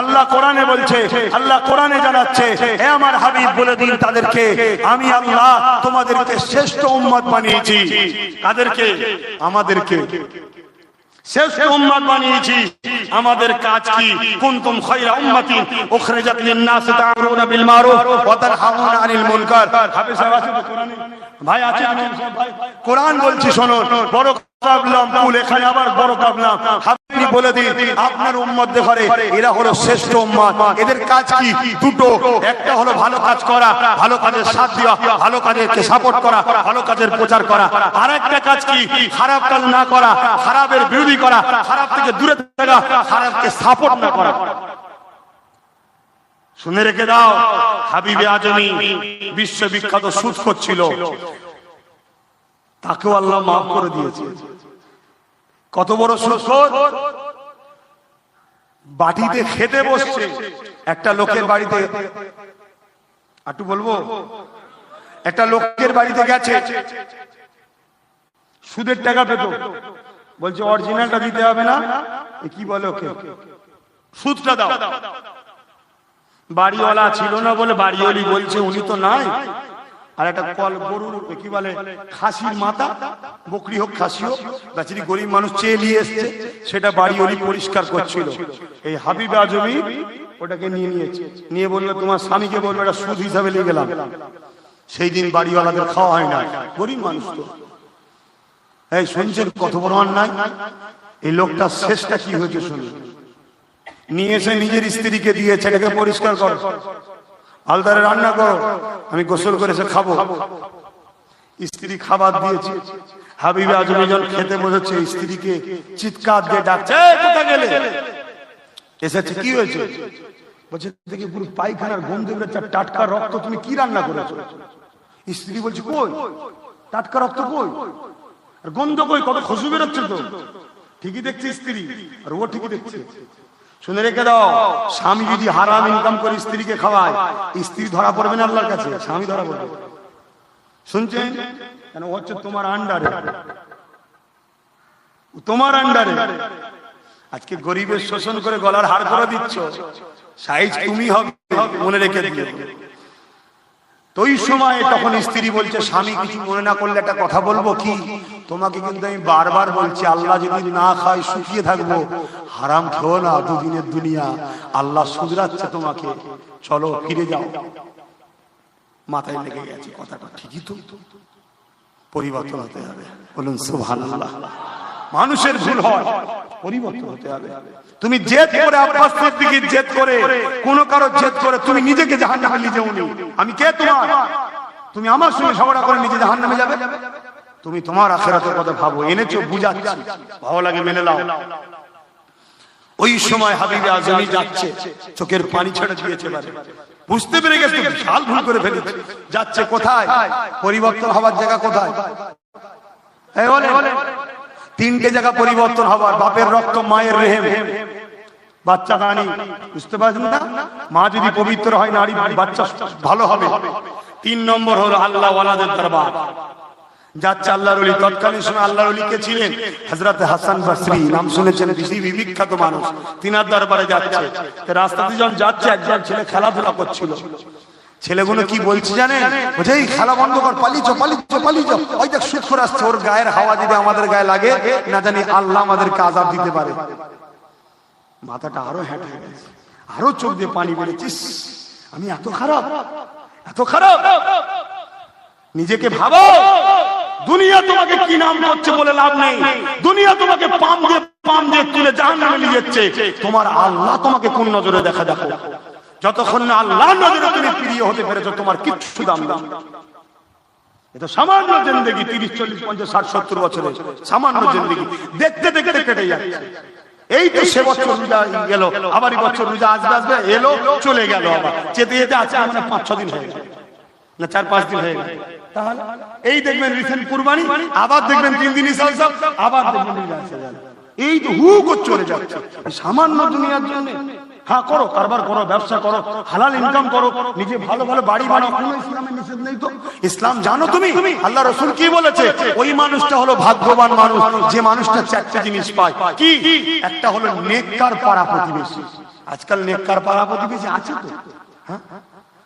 আল্লাহ কোরআনে বলছে, আল্লাহ কোরআনে জানাচ্ছে, হে আমার হাবিব বলে দিন তাদেরকে, আমি আল্লাহ তোমাদেরকে শ্রেষ্ঠ উম্মত বানিয়েছি। কাদেরকে? আমাদেরকে শ্রেষ্ঠ উম্মত বানিয়েছি। আমাদের কাজ কি? কুনতুম খায়রা উম্মাতিন উখরিজাত লিন-নাস তা'মুরুনা বিল মারুফ ওয়া তানহাউনা আনিল মুনকার। হাফেজ সাহেব আছে কোরআনে? ভাই আছে? কোরআন বলছি শোনো, বড় কাবলাম ফুল, এখানে আবার বড় কাবলাম। আপনি বলে দিন আপনার উম্মত দেখরে এরা হলো শ্রেষ্ঠ উম্মত। এদের কাজ কি? দুটো। একটা হলো ভালো কাজ করা, ভালো কাজের সাথ দেওয়া, ভালো কাজেরকে সাপোর্ট করা, ভালো কাজের প্রচার করা। আর একটা কাজ কি? খারাপ কাজ না করা, খারাপের বিরোধী করা, খারাপ থেকে দূরে থাকা, খারাপকে সাপোর্ট না করা। শুনে রেখে দাও, হাবিবে আজমি বিশ্ববিখ্যাত সুদখোর ছিল, তাকেও আল্লাহ মাফ করে দিয়েছে। কত বড় সুদখোর! বাটিতে খেতে বসছে একটা লোকের বাড়িতে, একটু বলবো, একটা লোকের বাড়িতে গেছে, সুদের টাকা পেত, বলছে অরিজিনালটা দিতে হবে না, কি বলে ওকে, সুদটা দাও। বাড়িওয়ালা ছিল না বলে বাড়িওয়ালি বলছে উনি তো নাই, আর একটা কল গরুর কি বলে খাসির মাথা, বকরি হোক খাসি হোক, বেচারি গরিব মানুষ চেয়ে নিয়ে এসছে, সেটা বাড়িওয়ালি পরিষ্কার করছিল। এই হাবিব আজমি ওটাকে নিয়ে নিয়েছে, নিয়ে বললো তোমার স্বামীকে বলবো এটা সুদ হিসাবে নিয়ে গেলাম। সেই দিন বাড়িওয়ালাদের খাওয়া হয় না, গরিব মানুষ তো। এই শুনছেন কত বড় অন্যায়? এই লোকটা শেষটা কি হয়েছে শুনুন। নিয়ে এসে নিজের স্ত্রীকে দিয়েছে, এটাকে পরিষ্কার করো, আলদারে রান্না করো, আমি গোসল করে এসে খাবো। স্ত্রী খাবার দিয়েছে, হাবিবে আজমি যখন খেতে বসেছে স্ত্রীকে চিৎকার দিয়ে ডাকছে, কোথায় গেলে? এসেছে, কি হয়েছে? বলছে দেখি পুরো পায়খানার গন্ধ বেরোচ্ছে, টাটকা রক্ত, তুমি কি রান্না করেছো? স্ত্রী বলছে কই টাটকা রক্ত কই, আর গন্ধ কই, কত খুশবু বেরোচ্ছে তো। ঠিকই দেখছে স্ত্রী, আর ও ঠিকই দেখছে। শুনে রেখে দাও, স্বামী যদি হারাম ইনকাম করে স্ত্রীকে খাওয়ায়, স্ত্রী ধরা পড়বে না আল্লাহর কাছে, স্বামী ধরা পড়বে। শুনছেন? কেন হচ্ছে তোমার আন্ডারে, তোমার আন্ডারে। আজকে গরিবের শোষণ করে গলার হার করে দিচ্ছ, সাইজ তুমি হবে, মনে রেখে দিও। তো ওই সময় তখন স্ত্রী বলছে, স্বামী কিছু মনে না করলে একটা কথা বলবো কি? তোমাকে কিন্তু আমি বারবার বলছি, আল্লাহ যদি না খায় শুকিয়ে থাকবো, হারাম খেও না, দুদিনের দুনিয়া, আল্লাহ শুধরাচ্ছে তোমাকে, চলো ফিরে যাও। মাথায় লেগে গেছে কথাটা, ঠিকই তো, পরিবর্তন হতে হবে। বলুন সুবহানাল্লাহ। মানুষের ভুল হয়, পরিবর্তন হতে হবে। তুমি জেদ করে, আব্বাসের দিকে জেদ করে, কোন কারো জেদ করে তুমি নিজেকে জাহান্নামে নিয়ে যাওনি। আমি কে তোমার? তুমি আমার সঙ্গে ঝগড়া করে নিজে জাহান্নামে যাবে? তুমি তোমার আখিরাতের কথা ভাবো, এনেছো বুঝাচ্ছি, ভালো লাগে মেনে নাও। ওই সময় হাবিবে আজমি যাচ্ছে, চোখের পানি ছেড়ে দিয়েছে, বুঝতে পেরে গেছে বিশাল ভুল করে ফেলেছে। যাচ্ছে কোথায়? পরিবর্তন হওয়ার জায়গা কোথায়? এই বলে তিনটে জায়গা পরিবর্তন হবার, বাপের রক্ত, মায়ের রেহেম, বাচ্চা কানি, বুঝতে পারছেন না? মা যদি পবিত্র হয়, নারী বাচ্চা ভালো হবে। 3 নম্বর হলো আল্লাহ ওয়ালাদের দরবার। যাচ্ছে আল্লাহর ওলি, তৎকালীন সময় আল্লাহর ওলি কে ছিলেন? হযরত হাসান বসরি, নাম শুনেছেন, পৃথিবীর বিখ্যাত মানুষ। তিনার দরবারে যাচ্ছে, রাস্তাতে যখন যাচ্ছে একজন ছেলে খেলাধুলা করছিল। ছেলেগুলো কি বলছে জানেন? বলছে এই খেলা বন্ধ কর, পালিয়ে পালিয়ে পালিয়ে যাও, ওই দেখ সুদখোর আসছে, ওর গায়ের হাওয়া যদি আমাদের গায়ে লাগে, না জানি আল্লাহ আমাদেরকে আযাব দিতে পারে। মাথাটা আরো হ্যাট হয়ে গেছে, আরো চোখ দিয়ে পানি বেরোচ্ছিস, আমি এত খারাপ, এত খারাপ। নিজেকে ভাবো, দুনিয়া তোমাকে কি নাম করছে বলে লাভ নেই। দুনিয়া তোমাকে পাম দিয়ে তুলে জাহান্নামে নিয়ে যাচ্ছে। তোমার আল্লাহ তোমাকে কোন নজরে দেখা, দেখো। যতক্ষণ না আল্লাহর নজরে তুমি প্রিয় হতে পেরেছো, তোমার কিচ্ছু দাম নেই। এটা সামান্য জিন্দেগি, 30, 40, 50, 60, 70 বছরের সামান্য জিন্দেগি, দেখতে দেখতে কেটে যাচ্ছে। এই তো সে বছর রোজা গেল, আবার এই বছর রোজা আসবে, এলো চলে গেল, আবার যেতে যেতে আছে মানে 5-6 দিন হয়ে গেল, না 4-5 দিন হয়ে গেল। তাহলে এই দেখবেন রিসেন্ট কুরবানি, আবার দেখবেন 3 দিন ইসাল, আবার দেখবেন রোজা আসে গেল। এই তো হু করে চলে যাচ্ছে সামান্য দুনিয়ার জন্য। হ্যাঁ করো, কারবার করো, ব্যবসা করো, হালাল ইনকাম করো, নিজে ভালো ভালো বাড়ি বানাও, কোনো ইসলামের নিষেধ নেই তো। ইসলাম জানো তুমি? আল্লাহ রাসূল কি বলেছে? ওই মানুষটা হলো ভাগ্যবান মানুষ, যে মানুষটা 4টে জিনিস পায়। কি? একটা হলো নেককার পাড়া প্রতিবেশী। আজকাল নেককার পাড়া প্রতিবেশী আছে তো? হ্যাঁ,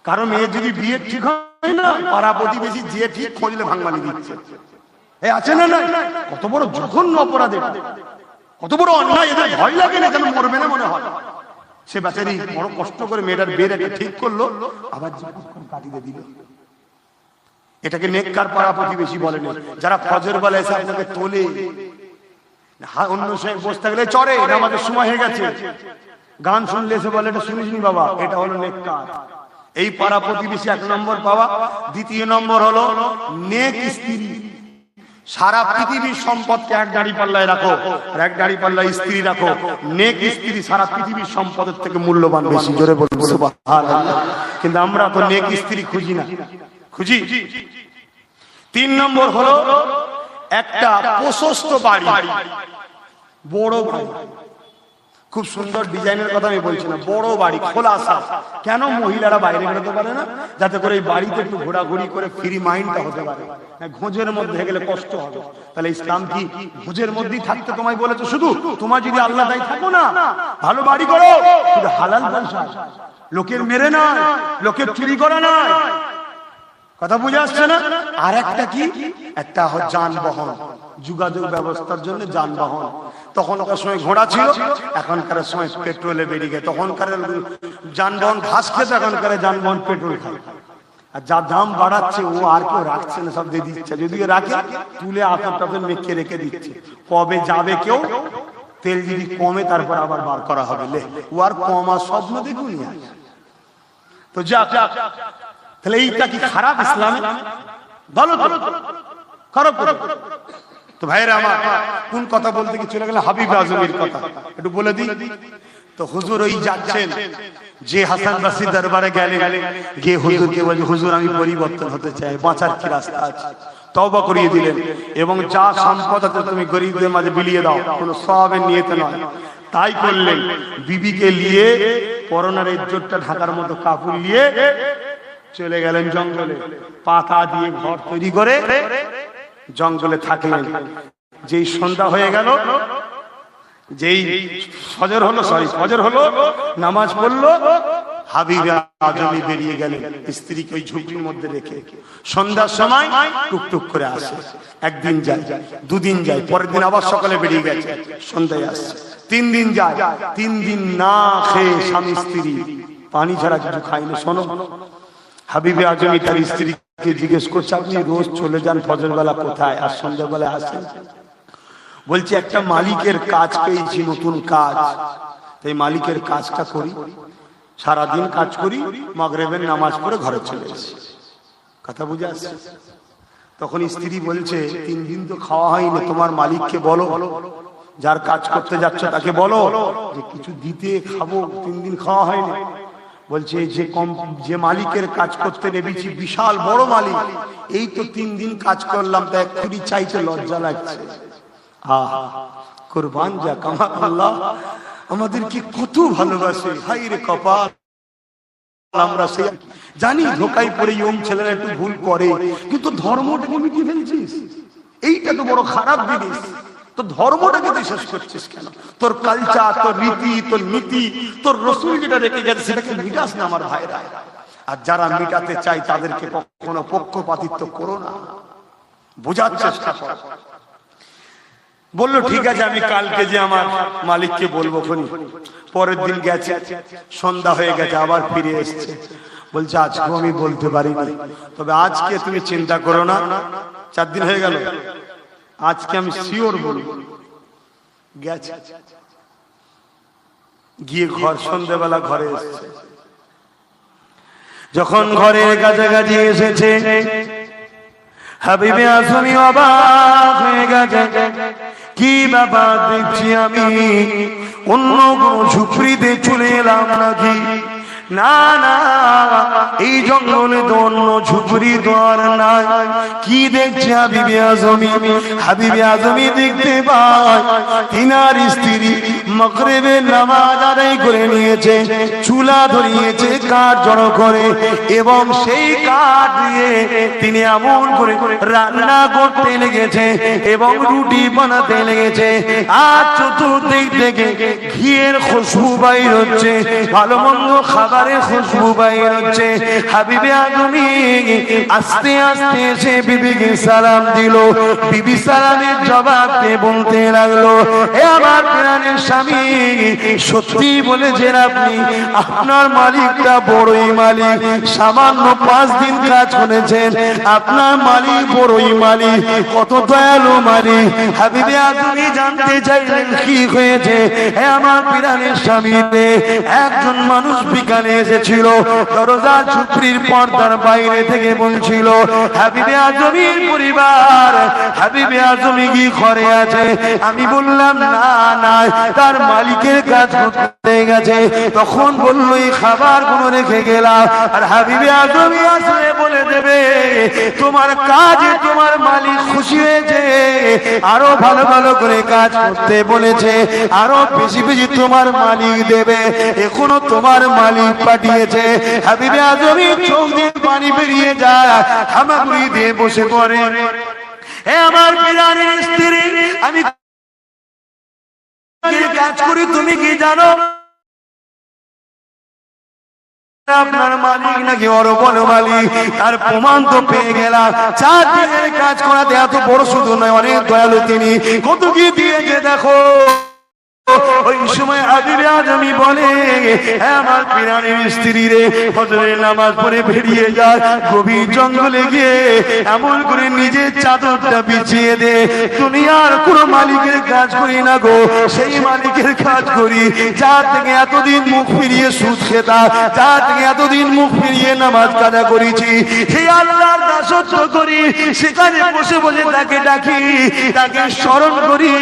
কারণ মেয়ে যদি বিয়ে ঠিক হয় না, পাড়া প্রতিবেশী যে ঠিক খোঁজলে ভাঙমানি দিচ্ছে। এই আছে না, না কত বড় জঘন্য অপরাধ, কত বড় অন্যায়, এদের ভয় লাগে না যেন মরবে না মনে হয়। সে বেচারি বড় কষ্ট করে মেয়েটার বিয়ের একটা ঠিক করলো, আবার কাটিয়ে দিল। এটাকে নেককার পাড়া প্রতিবেশী বলে না। যারা ফজর বেলা এসে আপনাকে তোলে, অন্য সময় বসতে গেলে চড়ে, আমাদের সময় হয়ে গেছে, গান শুনলে এসে বলে এটা শুনিসনি বাবা, এটা হলো নেককার। এই পাড়া প্রতিবেশী 1 নম্বর পাওয়া। দ্বিতীয় নম্বর হলো নেক স্ত্রী। সারা পৃথিবীর সম্পদকে এক দাঁড়ি পাল্লায় রাখো, আর এক দাঁড়ি পাল্লায় স্ত্রী রাখো। নেক স্ত্রী সারা পৃথিবীর সম্পদের থেকে মূল্যবান বেশি। জোরে বলবো সুবহানাল্লাহ। কিন্তু আমরা তো নেক স্ত্রী খুঁজি না, খুঁজি। 3 নম্বর হলো একটা প্রশস্ত বাড়ি, বড় বাড়ি, খুব সুন্দর ডিজাইনের কথা আমি বলছি না, বড় বাড়ি, খোলা আকাশ। কেন মহিলারা বাইরে বেরোতে পারে না? যাতে করে এই বাড়িতে একটু ঘোরাঘুরি করে ফ্রি মাইন্ডটা হতে পারে। ঘোঁজের মধ্যে গেলে কষ্ট হবে। তাহলে ইসলাম কি ঘোঁজের মধ্যেই থাকতে তোমায় বলেছে? শুধু তোমার যদি আল্লাহ দায়ী থাকো না, ভালো বাড়ি করো, শুধু হালাল পয়সা, লোকের মেরে নয়, লোকের চুরি করা নয়। কথা বুঝে আসছে না? আর একটা কি, একটা যানবাহন, যোগাযোগ ব্যবস্থার জন্য যানবাহন। তখনকার সময় ঘোড়া ছিল, এখনকার সময় পেট্রোলে বেরিয়ে গেছে। তখনকার যানবাহন ঘাস খেত, এখনকার যানবাহন পেট্রোল খায়। আর যা দাম বাড়াচ্ছে ও আর কেউ রাখছে না, সব দিয়ে দিচ্ছে। যদি রাখে তুলে আতর টাতর মেখে রেখে দিচ্ছে। কবে যাবে কেউ, তেল যদি কমে তারপর আবার বার করা হবে। ও আর কমা স্বপ্ন দেখুন। তো যা, তাহলে এইটা কি খারাপ ইসলামে? ভালো খারাপ। তো ভাইরা আমার, কোন কথা বলতে কি চলে গেলে হাবিব আজমির কথা একটু বলে দিই। তো হুজুর ওই যাচ্ছেন, যে হাসান বাসরি দরবারে গেলেন, গিয়ে হুজুরকে বলে হুজুর আমি পরিবর্তন হতে চাই, বাঁচার কি রাস্তা আছে? তওবা করিয়ে দিলেন এবং যা সম্পদ আছে তুমি গরিবদের মাঝে বিলিয়ে দাও, কোনো সওয়াবের নিয়তে নয়। তাই করলেন। বিবিকে নিয়ে পরনের ইজ্জতটা ঢাকার মতো কাপড় নিয়ে চলে গেলেন জঙ্গলে। পাতা দিয়ে ঘর তৈরি করে জঙ্গলে থাকলেন। যেই সন্ধ্যা হয়ে গেল, যেই ফজর হলো, নামাজ পড়লো, হাবিব আজমি বেরিয়ে গেলেন স্ত্রীকে ওই ঝুপড়ির মধ্যে রেখে। সন্ধ্যার সময় টুকটুক করে আসে। একদিন যায়, 2 দিন যায়, পরের দিন আবার সকালে বেরিয়ে গেছে, সন্ধ্যায় আসছে। 3 দিন যায়, 3 দিন না খেয়ে স্বামী স্ত্রী পানি ছাড়া কিছু খাইনি। শোনো, হাবিবে আজমি তার স্ত্রীকে জিজ্ঞেস করছে আপনি রোজ চলে যান ফজর বেলা কোথায়, আর সন্ধ্যাবেলা আসেন? বলছে একটা মালিকের কাজ পেয়েছি, নতুন কাজ, তাই মালিকের কাজটা করি, সারাদিন কাজ করি, মাগরিবের নামাজ পড়ে ঘরে চলে আসি। কথা বুঝে আসছে? তখন স্ত্রী বলছে 3 দিন তো খাওয়া হয়নি, তোমার মালিককে বলো, যার কাজ করতে যাচ্ছ তাকে বলো যে কিছু দিতে, খাবো, 3 দিন খাওয়া হয়নি। বলছে যে মালিকের কাজ করতে নেবেছি বিশাল বড় মালিক, এই তো 3 দিন কাজ করলাম, তা এক্ষুনি চাইতে লজ্জা লাগছে। আহা, কুরবান যা কামাল, আল্লাহ আমাদেরকে কত ভালোবাসে। হাই রে কপাল, আমরা সে জানি ধোকায় পড়ে ইয়ং ছেলেরা একটু ভুল করে, কিন্তু ধর্মটাকে মিটিয়ে ফেলছিস, এইটা তো বড় খারাপ জিনিস। তো ধর্মটাকে তুই শেষ করছিস কেন? তোর কালচার, তোর রীতি, তোর নীতি, তোর রসুল যেটা রেখে গেছে সেটাকে মিটাস না আমার ভাইরা। আর যারা মিটাতে চায় তাদেরকে কখনো পক্ষপাতিত্ব করো না, বোঝার চেষ্টা করো। বললো ঠিক আছে, আমি কালকে যে আমার মালিককে বলবো। পরের দিন গেছে, সন্ধ্যা হয়ে গেছে, আবার ফিরে এসছে। বলছে আজকেও আমি বলতে পারিনি, তবে আজকে তুমি চিন্তা করো না, 4 দিন হয়ে গেল, আজকে আমি শিওর বলবো। গেছে, গিয়ে সন্ধ্যাবেলা ঘরে এসছে। যখন ঘরের কাছাকাছি এসেছে, হাবিবে আজমি অবাক হয়ে গেছে। কি ব্যাপার দেখছি আমি অন্য কোন ঝুপড়িতে চলে এলাম নাকি? না না, এই জঙ্গলে তো অন্য ঝুপড়ি দোয়ার নাই। কি দেখছে হাবিবে আজমি? হাবিবে আজমি দেখতে পায় তিনার স্ত্রী মাগরিবের নামাজ আদায় করে নিয়েছে, চুলা ধরিয়েছে কাঠ জড়ো করে, এবং সেই কাঠ দিয়ে তিনি এমন করে রান্না করতে লেগেছে এবং রুটি বানাতে লেগেছে। আর চতুর্দিক থেকে ঘিয়ের খুশবু বাইর হচ্ছে, ভালো মন্দ খাবার খাবারে খুশবু বাইর হচ্ছে। হাবিবে আদমি আস্তে আস্তে এসে বিবিকে সালাম দিল। বিবি সালামের জবাব দিয়ে বলতে লাগলো, হে আমার প্রাণের স্বামী, সত্যি বলেছেন আপনি, আপনার মালিকটা বড়ই মালিক, সামান্য 5 দিন কাজ করেছেন, আপনার মালিক বড়ই মালিক, কত দয়ালু মালিক। হাবিবে আদমি জানতে চাইলেন কি হয়েছে। হে আমার প্রাণের স্বামী, একজন মানুষ বিকালে এসেছিল, দরজা ঝুপড়ির পর্দার বাইরে থেকে বলছিল, হাবিবে আজমির পরিবার, হাবিবে আজমি কি ঘরে আছে? আমি বললাম না না, তার মালিকের কাজ করতে গেছে। তখন বললো এই খাবার গুলো রেখে গেলাম। আর হাবিবে আজমি আসলে বলে দেবে, তোমার কাজে তোমার মালিক খুশি হয়েছে, আরো ভালো ভালো করে কাজ করতে বলেছে, আরো বেশি বেশি তোমার মালিক দেবে, এখনো তোমার মালিক পাঠিয়েছে। হাবিবে আজমি চোখ দিয়ে পানি বেরিয়ে যায়, হামাগুড়ি দিয়ে বসে পড়ে। হে আমার প্রাণের স্ত্রী, আমি কাজ করি তুমি কি জানো? আপনার মালিক নাকি বড় বড় মালিক, তার প্রমাণ তো পেয়ে গেলাম। 4 দিনের কাজ করাতে এত বড় শুধু নয়, অনেক দয়ালু তিনি, কত কি দিয়েছে দেখো। ওই সময় হাবিবে আজমি বলে, হ্যাঁ আমার প্রাণের স্ত্রী রে, ফজরের নামাজ পড়ে বেরিয়ে যায়, গভীর জঙ্গলে গিয়ে এমন করে নিজের চাদরটা বিছিয়ে দে, দুনিয়ার কোনো মালিকের কাজ করি না গো, সেই মালিকের কাজ করি যার থেকে এতদিন মুখ ফিরিয়ে সুদ খেতা, যার থেকে এতদিন মুখ ফিরিয়ে নামাজ কাজা করেছি, সেই আল্লাহর দাসত্ব করি, সেখানে বসে বসে তাকে ডাকি, তাকে স্মরণ করি।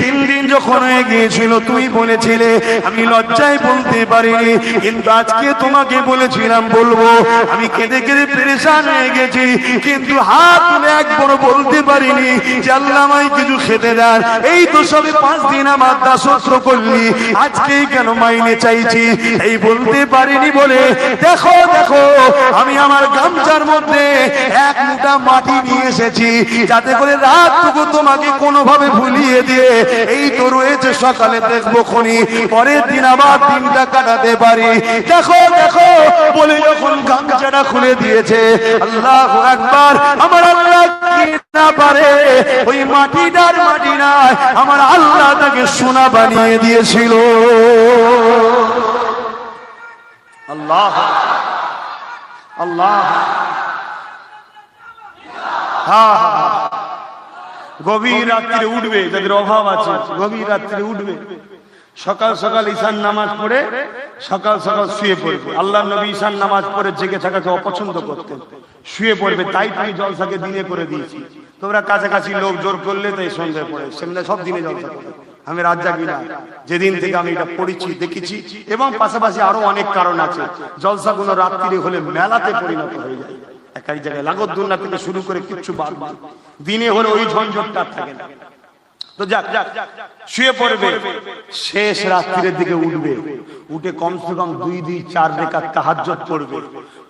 3 দিন যখন হয়ে গিয়েছিল, তুমি বলেছিলে আমি লজ্জায় বলতে পারিনি, কিন্তু আজকে তোমাকে বলেছিলাম বলবো। আমি কেঁদে কেঁদে পেরেশান হয়ে গেছি, কিন্তু হাত তুলে একবার বলতে পারিনি যে আল্লাহ আমায় কিছু খেতে দেন। এই তো সবে 5 দিন আমার দাসত্ব করলি, আজকেই কেন মাইনে চাইছি, এই বলতে পারিনি বলে দেখো দেখো আমি আমার গামছার মধ্যে 1 মুঠা মাটি নিয়ে এসেছি, যাতে করে রাতটুকু তোমাকে কোনোভাবে ভুলিয়ে দিয়ে এই তো রয়েছে, সকালে দেখবো খনি, পরের দিন আবার দিনটা কাটাতে পারি। দেখো দেখো বলে যখন গামছাটা খুলে দিয়েছে, আল্লাহু আকবার, আমার আল্লাহ কি না পারে, ওই মাটিটার মাটি নয়, আমার আল্লাহ তাকে সোনা বানিয়ে দিয়েছিল। আল্লাহ আল্লাহ, হ্যাঁ গভীর রাত্রে উঠবে, যাদের অভাব আছে গভীর রাত্রে উঠবে, সকাল সকাল ঈশান নামাজ পড়ে সকাল সকাল শুয়ে পড়বে। আল্লাহ নবী ঈশান নামাজ পড়ে জেগে থাকাকে অপছন্দ করতেন, শুয়ে পড়বে। তাই তুমি জলসাকে দিনে করে দিয়েছি, তোমরা কাছাকাছি লোক জোর করলে তাই সন্ধ্যে পড়ে, সেমনি সব দিনে জলসা করে। আমি রাত জাগি না, যেদিন থেকে আমি এটা পড়েছি দেখেছি, এবং পাশাপাশি আরো অনেক কারণ আছে। জলসাগুলো রাত্রি হলে মেলাতে পরিণত হয়ে যায়, একাই জায়গায় লাগত দুনিয়া থেকে শুরু করে কিচ্ছু বাদ নেই। দিনে হলে ওই ঝঞ্ঝটটা থাকে না। তো যাক শুয়ে পড়বে, শেষ রাত্রির দিকে উঠবে, উঠে কমসে কম 2-4 রাকাত তাহাজ্জুদ পড়বে,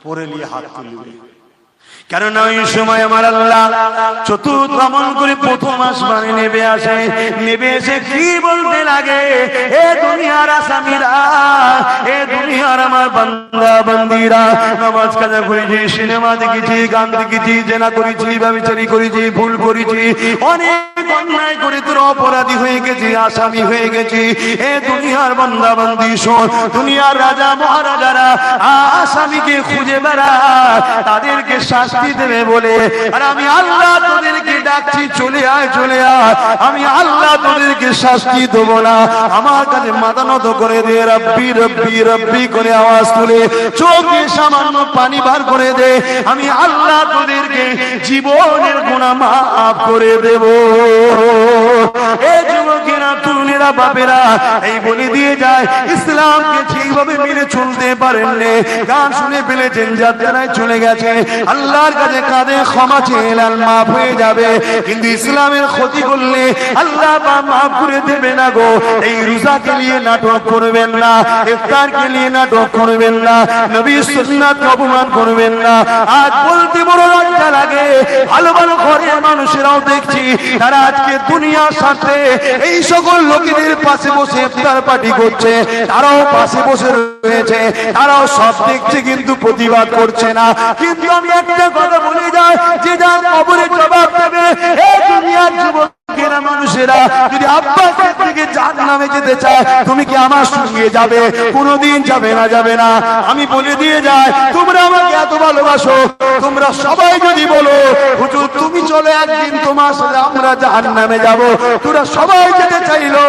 পড়ে নিয়ে হাত তুলবে। কারণ ওই সময় আমার আল্লাহ চতুর্থ আমল করে প্রথম আসমানে নেমে আসে, নেমে এসে কি বলতে লাগে, এ দুনিয়ার আসামিরা, এ দুনিয়ার আমার বান্দা বান্দিরা, নামাজ কাজা করেছি, সিনেমা দেখেছি, গান দেখেছি, জেনা করেছি, ব্যভিচারী করেছি, ভুল করেছি, অনেক অন্যায় করে তোর অপরাধী হয়ে গেছি, আসামি হয়ে গেছি। এ দুনিয়ার বান্দা বান্দি শোন, দুনিয়ার রাজা মহারাজারা আসামিকে খুঁজে বেড়ায়, তাদেরকে শাস্তি দেবে বলে, আর আমি আল্লাহ তোদেরকে ডাকছি, চলে আয় চলে আয়, আমি আল্লাহ তোদেরকে শাস্তি দেব না। আমার কাছে মাথা নত করে দে, রব্বি রব্বি রব্বি করে আওয়াজ তুলে চোখে সামান্য পানি বার করে দে, আমি আল্লাহ তোদেরকে জীবনের গুনাহ মাফ করে দেব। এ যুবকেরা, তরুণেরা, বাপেরা, এই বলে দিয়ে যায়, ইসলামকে ঠিকভাবে মেনে চলতে পারেন, গান শুনে ফেলেছেন, যাত্রায় চলে গেছে, আল্লাহ আল্লাহর কাছে কাঁদে ক্ষমা চেয়ে মাফ হয়ে যাবে, কিন্তু ইসলামের ক্ষতি করলে আল্লাহ মাফ করে দেবে না গো। এই রোজাকে নিয়ে নাটক করবেন না, ইফতারকে নিয়ে নাটক করবেন না, নবীর সুন্নাত অপমান করবেন না। আজ বলতে বড় লজ্জা লাগে, ভালো ভালো ঘরের মানুষেরাও দেখছি তারা আজকে দুনিয়ার সাথে এই সকল লোকেদের পাশে বসে ইফতার পার্টি করছে, তারাও পাশে বসে রয়েছে, তারাও সব দেখছে কিন্তু প্রতিবাদ করছে না। কিন্তু আমি একটা কথা বলে যাই, যে যার কবরে জবাব দেবে এই দুনিয়ার যুবক মানুষেরা যদি আব্বাসের থেকে জাহান্নামে যেতে চায়, তুমি কি আমার সঙ্গে যাবে? কোনোদিন যাবে না, যাবে না। আমি বলে দিয়ে যাই, তোমরা আমাকে এত ভালোবাসো, তোমরা সবাই যদি বলো হুজুর তুমি চলে একদিন তোমার সাথে আমরা জাহান্নামে যাব, তোমরা সবাই যেতে চাইলো,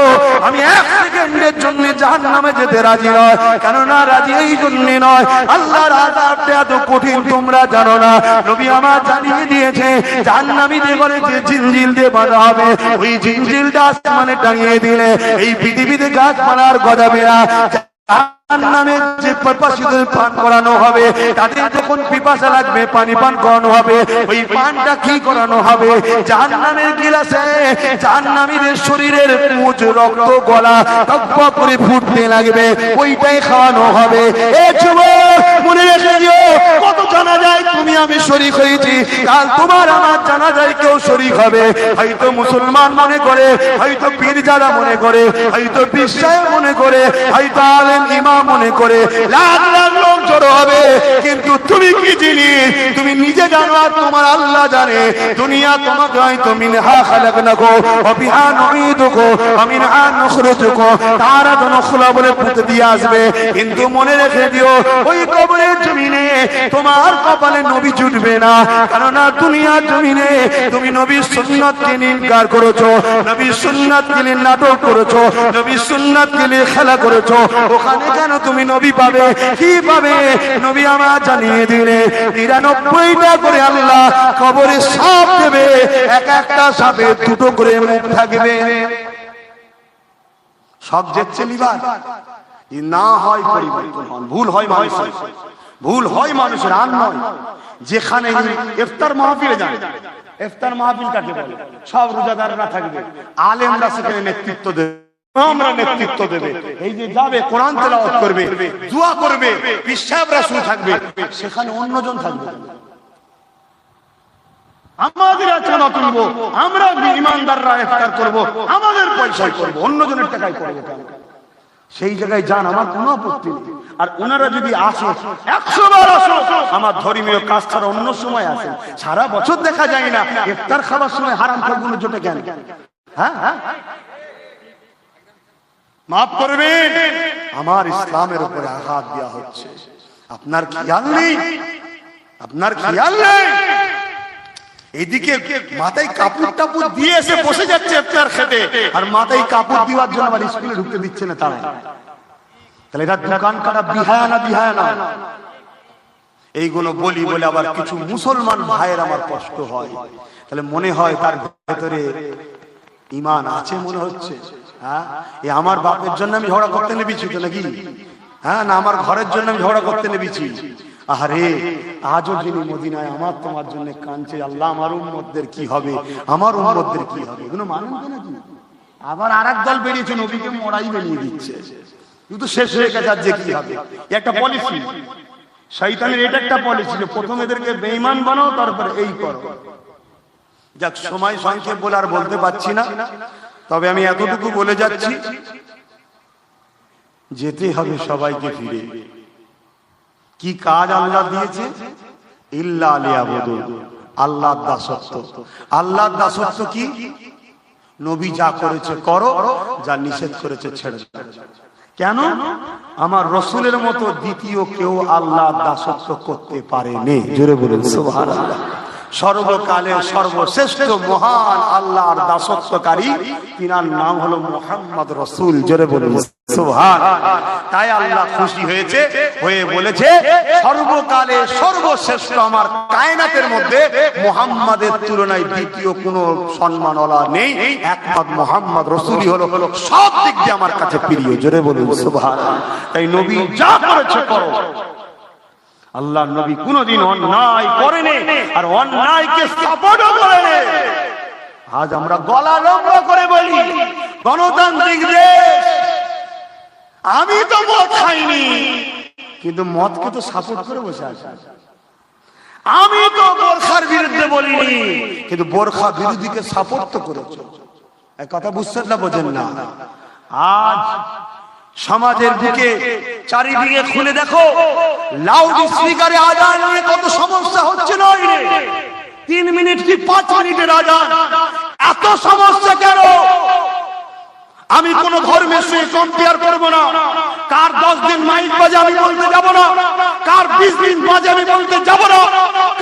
আমি এক সেকেন্ডের জন্য জাহান্নামে যেতে রাজি নয়। কেননা রাজি এই জন্য নয়, আল্লাহর আযাবটা এত কঠিন তোমরা জানো না। নবী আমার জানিয়ে দিয়েছে জাহান্নামীদের ঘরে যে জিনজিল দিয়ে বাঁধা হবে, ওই জিনজিলটা আসমানে টাঙিয়ে দিলে এই পৃথিবীতে গাছপালার গজাবে না। নামে যে পিপাসীদের পান করানো হবে, তাদের যখন পিপাসা লাগবে পানি পান করানো হবে, ওই পানটা কি করানো হবে? জাহান্নামের গিলাসে জাহান্নামীদের শরীরের মুজ রক্ত গলা টকবক করে ফুটতে লাগবে, ওইটাই খাওয়ানো হবে। এ যুবক মনে রেখে দিও, কত জানাজায় তুমি আমি শরীক হয়েছি, কাল তোমার আমার জানাজায় কেউ শরীক হবে। হয়তো মুসলমান মনে করে, হয়তো পীরজাদা মনে করে, হয়তো বিশ্বাস মনে করে, হয়তো আলেম ইমাম মনে করে, লাখ লাখ লোক জড়ো হবে। কিন্তু তুমি কি জিনিস তুমি নিজে জানো আর তোমার আল্লাহ জানে। দুনিয়া তোমাকে হয়তো মিনহা খালাকনাকু ওয়া বিহা নুঈদুকু ওয়া মিনহা নুখরিজুকু তারাতুন উখরা বলে পুঁতে দিয়ে আসবে। কিন্তু মনে রেখে দিও, ওই কবরের জমিনে তোমার কপালে নবী জুটবে না। কারণ দুনিয়ার জমিনে তুমি নবীর সুন্নাতকে ইনকার করেছো, নবীর সুন্নাতকে নিয়ে নাটক করেছো, নবীর সুন্নাতকে নিয়ে খেলা করেছো। ওখানে কেন তুমি নবী পাবে? কি পাবে? নবী আমার জানিয়ে দিলে 99টা করে আল্লাহ কবরে সাপ দেবে, এক একটা সাপে দুটো করে মুখ থাকবে। সব যেচ্ছে নিবার না হয় পরিবর্তন হন, ভুল হয় মানুষের, ভুল হয় মানুষের, আর নয়। যেখানে ইফতার মাহফিলে যান, ইফতার মাহফিল কাকে বলে? সব রোজাদাররা থাকবে, আলেমরা সেখানে নেতৃত্ব দেবে, আমরা নেতৃত্ব দেবে। এই যে যাবে কোরআন তেলাওয়াত করবে, দোয়া করবে, পীর সাহেবরা শুনে থাকবে, সেখানে অন্যজন থাকবে। আমাদের আচরণ তুলবো, আমরা ইমানদাররা ইফতার করব, আমাদের পয়সায় করব, অন্যজনের টাকায় করব। সেই জায়গায় যান, আমার কোনো আপত্তি নেই। আর ওনারা যদি আসে 100 বার আসো, আমার ধর্মীয় কাজ ছাড়া অন্য সময় আসে, সারা বছর দেখা যায় না। ইফতার খাবার সময় হারাম খাবারগুলো জোটে কেন? হ্যাঁ হ্যাঁ, মাফ করবেন, আমার ইসলামের উপরে আঘাত দেওয়া হচ্ছে। আপনার খেয়াল নেই, আপনার খেয়াল নেই। এদিকে মাথায় কাপড় টাপুর দিয়ে এসে বসে যাচ্ছে ইফতার খেতে, আর মাথায় কাপড় দেওয়ার জন্য আবার স্কুলে ঢুকতে দিচ্ছে না তারা। তাহলে এটা দোকান কাটা বিহায়া না? বিহায়া না। এইগুলো বলি বলে আবার কিছু মুসলমান ভাইয়ের আমার কষ্ট হয়। তাহলে মনে হয় তার ভেতরে ঈমান আছে মনে হচ্ছে। হ্যাঁ, এই আমার বাপের জন্য আমি ঝগড়া করতে নেবেছি তো নাকি? হ্যাঁ, না আমার ঘরের জন্য আমি ঝগড়া করতে নেবেছি? আরে আজও যিনি মদিনায় আমার তোমার জন্য কাঁদছে, আল্লাহ আমার উম্মতদের কি হবে, আমার উম্মতদের কি হবে, এগুলো মানেন তো নাকি? আবার আরেক দল বেরিয়েছে, নবীকে মরাই বেরিয়ে দিচ্ছে, কিন্তু শেষ হয়ে গেছে আর যে কি হবে। একটা পলিসি শয়তানের, এটা একটা পলিসি যে প্রথম এদেরকে বেঈমান বানাও, তারপরে এই করো। যাক, সময় সংক্ষেপ বলে আর বলতে পারছি না, তবে আমি এতটুকু বলে যাচ্ছি, যেতে হবে সবাইকে ফিরে। কি কাজ আল্লাহ দিয়েছে? ইল্লা লিয়াবুদু, আল্লাহর দাসত্ব। আল্লাহর দাসত্ব কি? নবী যা করেছে করো, যা নিষেধ করেছে ছেড়ে দাও। কেন? আমার রসুলের মতো দ্বিতীয় কেউ আল্লাহর দাসত্ব করতে পারেনি। জোরে বলুন সুবহানাল্লাহ। সর্বকালের সর্বশ্রেষ্ঠ মহান আল্লাহর দাসত্বকারী, তিনার নাম হলো মুহাম্মদ রাসূল। জোরে বলুন সুবহানাল্লাহ। তাই আল্লাহ খুশি হয়েছে, হয়ে বলেছে সর্বকালে সর্বশ্রেষ্ঠ আমার কায়নাতের মধ্যে মুহাম্মাদের তুলনায় দ্বিতীয় কোনো সম্মানওয়ালা নেই, একমাত্র মুহাম্মদ রাসূলই হলো সব দিক দিয়ে আমার কাছে প্রিয়। জোরে বলুন সুবহানাল্লাহ। তাই নবী যা করেছে করো, আল্লাহ নবী কোনদিন অন্যায় করেনি আর অন্যায়কে সাপোর্টও করেনি। আজ আমরা গলা লম্বা করে বলি গণতান্ত্রিক দেশ, আমি তো মদ খাইনি, কিন্তু মদকে তো সাপোর্ট করে বসে আছে। আমি তো বোরখার বিরুদ্ধে বলিনি, কিন্তু বোরখা বিরোধীকে সাপোর্ট তো করেছে। এই কথা বুঝছেন না, বোঝেন না? আজ সমাজের বুকে চারিদিকে খুলে দেখো, লাউড স্পিকারে আজান নিয়ে কত সমস্যা হচ্ছে। নয় 3 মিনিট কি 5 মিনিটের আজান, এত সমস্যা কেন? আমি কোন ধর্মের সঙ্গে কম্পেয়ার করব না। কার 10 দিন মাইক বাজে আমি বলতে যাব না, কার 20 দিন বাজে আমি বলতে যাব না,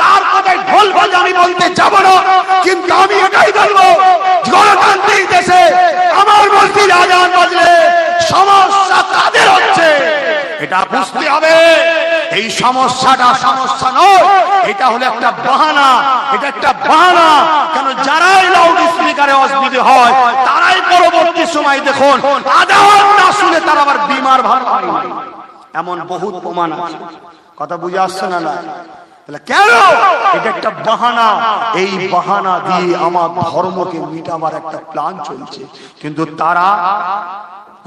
কার কোথায় ঢোল বাজে আমি বলতে যাব না, কিন্তু আমি এটাই বলবো, গণতান্ত্রিক দেশে আমার মসজিদে আজান বাজলে সমস্যা কাদের হচ্ছে এটা বুঝতে হবে। এই সমস্যাটা সমস্যা নয়, এটা হলো একটা বাহানা। এটা একটা বাহানা কেন? যারাই লাউড স্পিকারে অসুবিধে হয় তারাই পরবর্তী সময় দেখুন আজান না শুনে তারা আবার বিমার ভার হয়। এমন বহুত প্রমাণ আছে। কথা বুঝে আসছে না? না কেন? এটা একটা বাহানা। এই বাহানা দিয়ে আমার ধর্মকে মিটাবার একটা প্ল্যান চলছে, কিন্তু তারা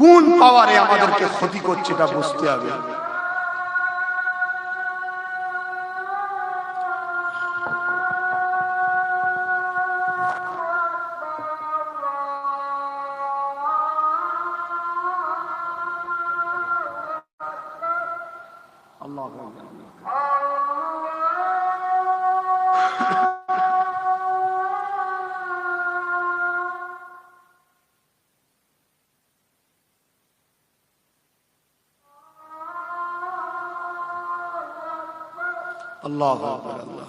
কোন পাওয়ারে আমাদেরকে ক্ষতি করছে এটা বুঝতে হবে। আল্লাহু আকবার, আল্লাহ।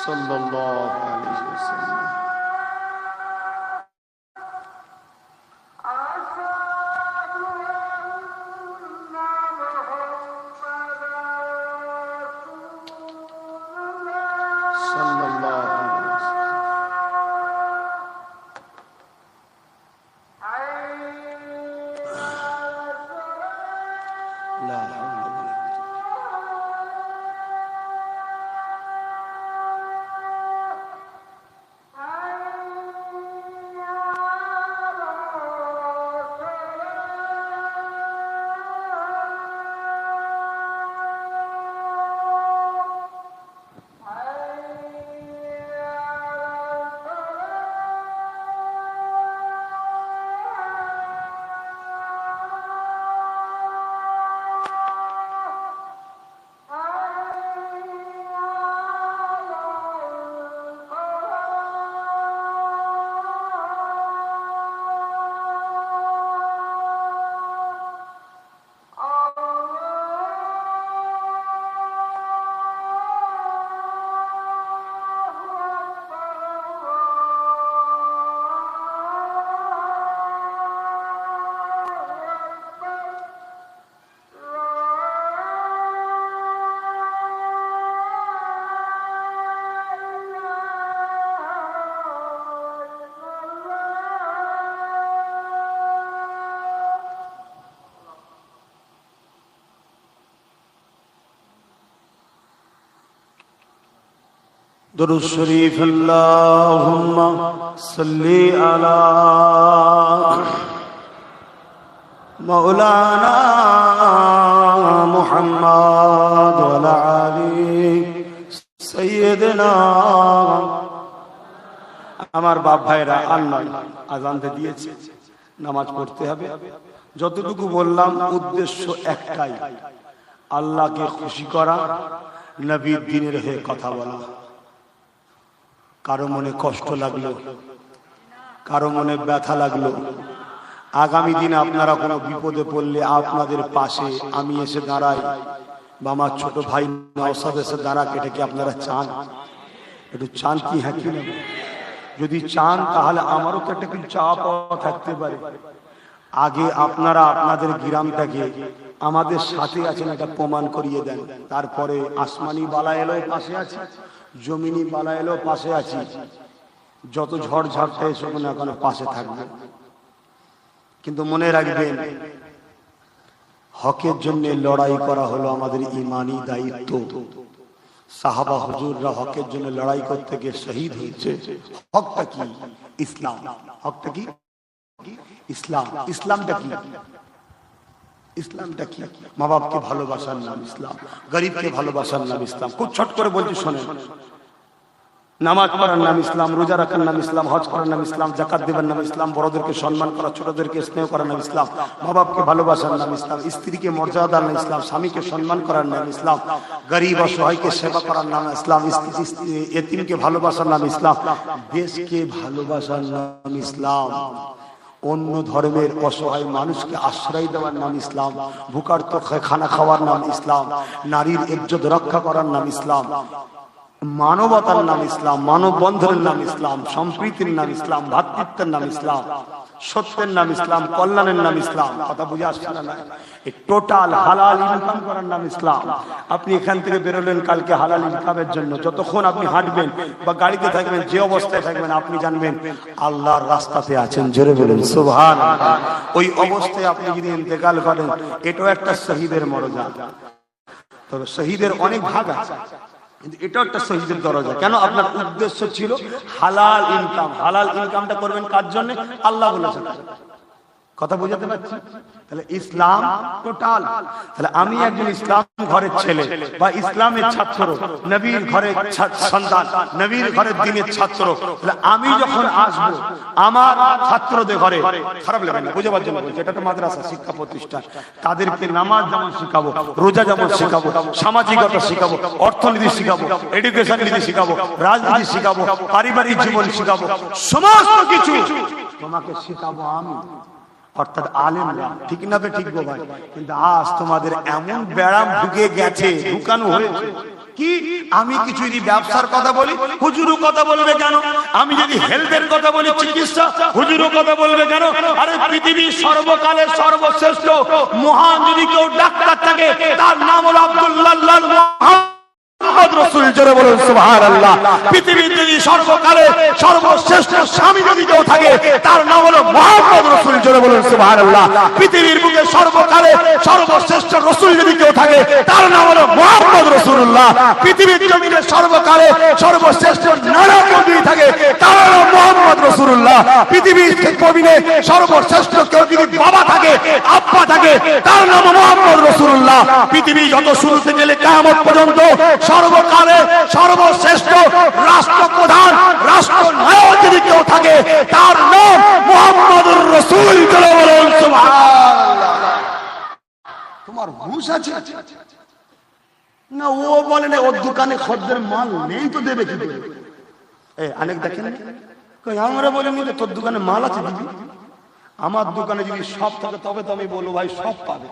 সাল্লাল্লাহু আলাইহি ওয়াসাল্লাম। दुरूद शरीफ अल्लाहुम्मा सल्ली अला मौलाना मुहम्मद व अला आली सय्यिदना। আমার বাপ ভাইরা আল্লাহ আযান দিয়েছে, নামাজ পড়তে হবে। যতটুকু বললাম উদ্দেশ্য একটাই, আল্লাহকে খুশি করা, নবীর দ্বীনের হয়ে কথা বলা। কারো মনে কষ্ট লাগলো কারো মনে ব্যথা লাগলো, আগামী দিনে আপনারা কোনো বিপদে পড়লে আপনাদের পাশে আমি এসে দাঁড়াই বা আমার ছোট ভাই নওশাদ এসে দাঁড়াক, এটা কি আপনারা চান? একটু চান কি? হ্যাঁ কি না? যদি চান তাহলে আমারও তো একটা কিছু চাওয়া পাওয়া থাকতে পারে। আগে আপনারা আপনাদের গ্রামটাকে আমাদের সাথে আছেন এটা প্রমাণ করিয়ে দেন, তারপরে আসমানি বালা এলো পাশে আছি, জমিনি বালা এলো পাশে আছি, যত ঝড় ঝড়টা এসব না এখন পাশে থাকবে। কিন্তু মনে রাখবেন, হকের জন্য লড়াই করা হলো আমাদের ইমানি দায়িত্ব। সাহাবা হুজুররা হকের জন্য লড়াই করতে গিয়ে শহীদ হয়েছে। হকটা কি? ইসলাম। হকটা কি? ইসলাম। ইসলামটা কি? ইসলামটা কি? মা বাপকে ভালোবাসার নাম ইসলাম, গরিবকে ভালোবাসার নাম ইসলাম। খুব ছোট করে বলছি শোনেন, নামাজ পড়ার নাম ইসলাম, রোজা রাখার নাম ইসলাম, হজ করার নাম ইসলাম, যাকাত দেবার নাম ইসলাম, বড়দেরকে সম্মান করা, ছোটদেরকে স্নেহ করার নাম ইসলাম, মা বাপকে ভালোবাসার নাম ইসলাম, স্ত্রীকে মর্যাদার নাম ইসলাম, স্বামীকে সম্মান করার নাম ইসলাম, গরিব অসহায়কে সেবা করার নাম ইসলাম, এতিমকে ভালোবাসার নাম ইসলাম, দেশকে ভালোবাসার নাম ইসলাম, অন্য ধর্মের অসহায় মানুষকে আশ্রয় দেওয়ার নাম ইসলাম, ভুকার্ত খানা খাওয়ার নাম ইসলাম, নারীর ইজ্জত রক্ষা করার নাম ইসলাম, মানবতার নাম ইসলাম, মানববন্ধনের নাম ইসলাম, সম্প্রীতির নাম ইসলাম, ভ্রাতৃত্বের নাম ইসলাম, সত্যের নাম ইসলাম, কল্যাণের নাম ইসলাম। কথা বুঝে আসছে না? এই টোটাল হালাল ইনকাম করার নাম ইসলাম। আপনি এখান থেকে বেরোলেন কালকে হালাল ইনকামের জন্য, যতক্ষণ আপনি হাঁটবেন বা গাড়িতে থাকবেন, যে অবস্থায় থাকবেন, আপনি জানবেন আল্লাহর রাস্তাতে আছেন। জোরে বলেন সুবহানাল্লাহ। ওই অবস্থায় আপনি যদি ইন্তেকাল করেন, এটাও একটা শহীদের মর্যাদা। তবে শহীদের অনেক ভাগ আছে, কিন্তু এটা একটা শহীদের দরজা। কেন? আপনার উদ্দেশ্য ছিল হালাল ইনকাম। হালাল ইনকামটা করবেন কার জন্য? আল্লাহ বলেছেন। কথা বুঝাতে পারছি? তাহলে ইসলাম টোটাল। তাহলে আমি একজন ইসলাম ঘরের ছেলে বা ইসলামের ছাত্র, নবীর ঘরের সন্তান, নবীর ঘরের দিনের ছাত্র। তাহলে আমি যখন আসবো আমার ছাত্রদের ঘরে, খারাপ লাগে না বুঝাবার জন্য বলছি, এটা তো মাদ্রাসা শিক্ষা প্রতিষ্ঠান, তাদেরকে নামাজ যেমন শিখাবো, রোজা যেমন শিখাবো, সামাজিকতা শিখাবো, অর্থনীতি শিখাবো, এডুকেশন নীতি শিখাবো, রাজনীতি শিখাবো, পারিবারিক জীবন শিখাবো, সমস্ত কিছু তোমাকে শিখাবো আমি, অর্থাৎ আলেমরা। ঠিক না? ঠিক গো ভাই। কিন্তু আজ তোমাদের এমন ব্যারাম ঢুকে গেছে, ঢুকানো হয়েছে কি, আমি কিছু যদি ব্যবসার কথা বলি, হুজুরও কথা বলবে কেন? আমি যদি হেলথের কথা বলি, চিকিৎসা, হুজুরও কথা বলবে কেন? আরে পৃথিবীর সর্বকালের সর্বশ্রেষ্ঠ মহান যদি কেউ ডাক্তার থাকে, তার নাম হলো আব্দুল্লাহ মুহাম্মদ রাসূল। জোরে বলুন সুবহানাল্লাহ। পৃথিবীর যদি সর্বকালে সর্বশ্রেষ্ঠ স্বামী যদি কেউ থাকে, তার নাম হলো মুহাম্মদ রাসূল। জোরে বলুন সুবহানাল্লাহ। পৃথিবীর বুকে সর্বকালে সর্বশ্রেষ্ঠ রাসূল যদি কেউ থাকে, তার নাম হলো মুহাম্মদ রাসূলুল্লাহ। পৃথিবীর জমিনে সর্বকালে সর্বশ্রেষ্ঠ নারী যদি থাকে, তার নাম মুহাম্মদ রাসূলুল্লাহ। পৃথিবীর জমিনে সর্বশ্রেষ্ঠ কেউ যদি বাবা থাকে, আব্বা থাকে, তার নাম মুহাম্মদ রাসূলুল্লাহ। পৃথিবী যত শুরু থেকে গেলে কিয়ামত পর্যন্ত সর্বকালে সর্বশ্রেষ্ঠ রাষ্ট্রপ্রধান, রাষ্ট্রনায়ক যদি কেউ থাকে, তার নাম মুহাম্মদুর রাসূল। তোমার হুঁশ আছে না? ও বলে না ওর দোকানে খদ্দের মাল নেই তো দেবে কি করে? অনেক দেখেন আমরা বলিনি যে তোর দোকানে মাল আছে দিবি। আমার দোকানে যদি সব থাকে তবে তো আমি বলবো ভাই সব পাবে।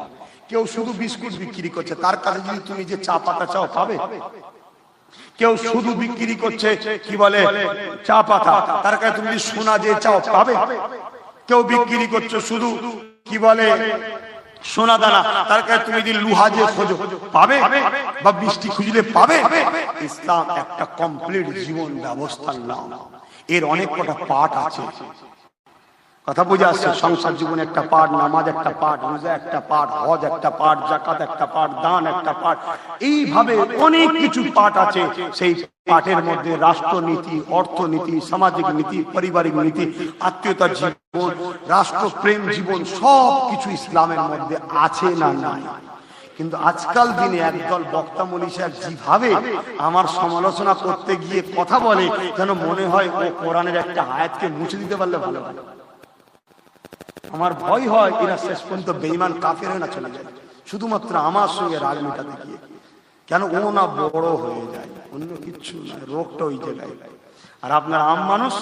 কেউ শুধু বিস্কুট বিক্রি করছে, তার কাছে যদি তুমি যে চা পাতা চাও পাবে। কেউ শুধু বিক্রি করছে কি বলে চা পাতা, তার কাছে তুমি যদি সোনা যে চাও পাবে। কেউ বিক্রি করছে শুধু কি বলে সোনা দানা, তার কাছে তুমি যদি লোহা যে খোঁজো পাবে, বা বৃষ্টি খুঁজলে পাবে। ইসলাম একটা কমপ্লিট জীবন ব্যবস্থার নাম। এর অনেক কটা পার্ট আছে। কথা বুঝে আসছে? সংসার জীবন একটা পার্ট, নামাজ একটা পার্ট, রোজা একটা পার্ট, হজ একটা পার্ট, যাকাত একটা পার্ট, দান একটা পার্ট, এইভাবে অনেক কিছু পার্ট আছে। সেই পার্টের মধ্যে রাষ্ট্রনীতি, অর্থনীতি, সামাজিক নীতি, পারিবারিক নীতি, আত্মীয়তার জীবন, রাষ্ট্রপ্রেম জীবন, সব কিছু ইসলামের মধ্যে আছে না নাই? কিন্তু আজকাল দিনে একদল বক্তা মনীষী যেভাবে আমার সমালোচনা করতে গিয়ে কথা বলে, যেন মনে হয় ও কোরআনের একটা আয়াতকে মুছে দিতে পারলে ভালো হয়। আমার ভয় হয় এরা শেষ পর্যন্ত বেঈমান কাফের হয়ে না চলে যায়, শুধুমাত্র আমার সঙ্গে রাগ মেটাতে গিয়ে। কেন? ও না বড় হয়ে যায়, অন্য কিচ্ছু না, রোগটা ওই জায়গায়। আর আপনার আম মানুষ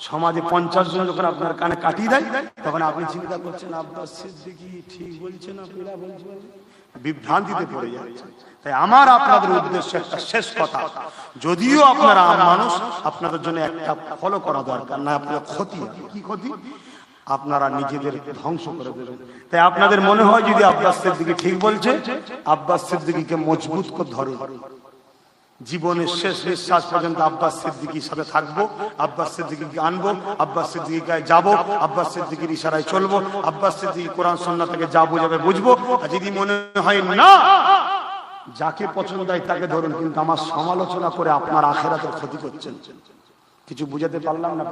সমাজে 50 জন যখন আপনার কানে কাটি দেয় তখন আপনি চিন্তা করছেন আব্বাস সিদ্দিকী ঠিক বলছে না পেরা বলছে, বিভ্রান্তিতে পড়ে যাচ্ছে। তাই আমার আপনাদের উদ্দেশ্যে একটা শেষ কথা, যদিও আপনারা মানুষ, আপনাদের জন্য একটা ফলো করা দরকার না, আপনার ক্ষতি। কি ক্ষতি? আপনারা নিজেদের ধ্বংস করে দেবেন। তাই আপনাদের মনে হয় যদি আব্বাস সিদ্দিকী ঠিক বলছে, আব্বাস সিদ্দিকীকে মজবুত করে ধরুন। জীবনের শেষ নিঃশ্বাস পর্যন্ত আব্বাস সিদ্দিকীর সাথে থাকবো, আব্বাস সিদ্দিকীকে আনবো, আব্বাস সিদ্দিকীর গায়ে যাবো, আব্বাস সিদ্দিকীর ইশারায় চলবো, আব্বাস সিদ্দিকী কোরআন সুন্নাহ থেকে যা বোঝাবে বুঝবো। আর যদি মনে হয় না, যাকে পছন্দ হয় তাকে ধরুন, কিন্তু আমার সমালোচনা করে আপনার আখিরাতের ক্ষতি করছেন। কিছু বুঝাতে পারলাম না?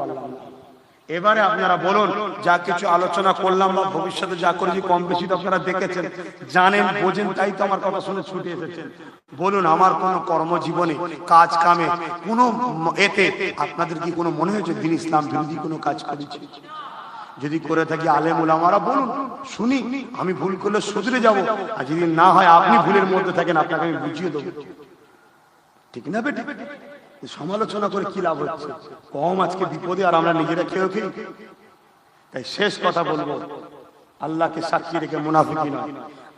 এবারে আপনারা বলুন, যা কিছু আলোচনা করলাম বা ভবিষ্যতে যা করেছি কম বেশি তো আপনারা দেখেছেন, জানেন, বোঝেন, তাই তো আমার কথা শুনে ছুটে এসেছেন। বলুন, আমার কোন কর্মজীবনে, কাজ কামে, কোন এতে আপনাদের কি কোনো মনে হয়েছে দিন ইসলাম বিরোধী কোনো কাজ করেছি? যদি করে থাকি আলেম ওলামারা বলুন, শুনি, আমি ভুল করলে শুধরে যাব। আর যদি না হয়, আপনি ভুলের মধ্যে থাকেন, আপনাকে আমি বুঝিয়ে দেবো। ঠিক না বেটি? সমালোচনা করে কি লাভ হচ্ছে? কম আজকে বিপদে, আর আমরা নিজেরা খেয়ে খেয়ে। তাই শেষ কথা বলবো, আল্লাহকে সাক্ষী রেখে মুনাফিকি নয়,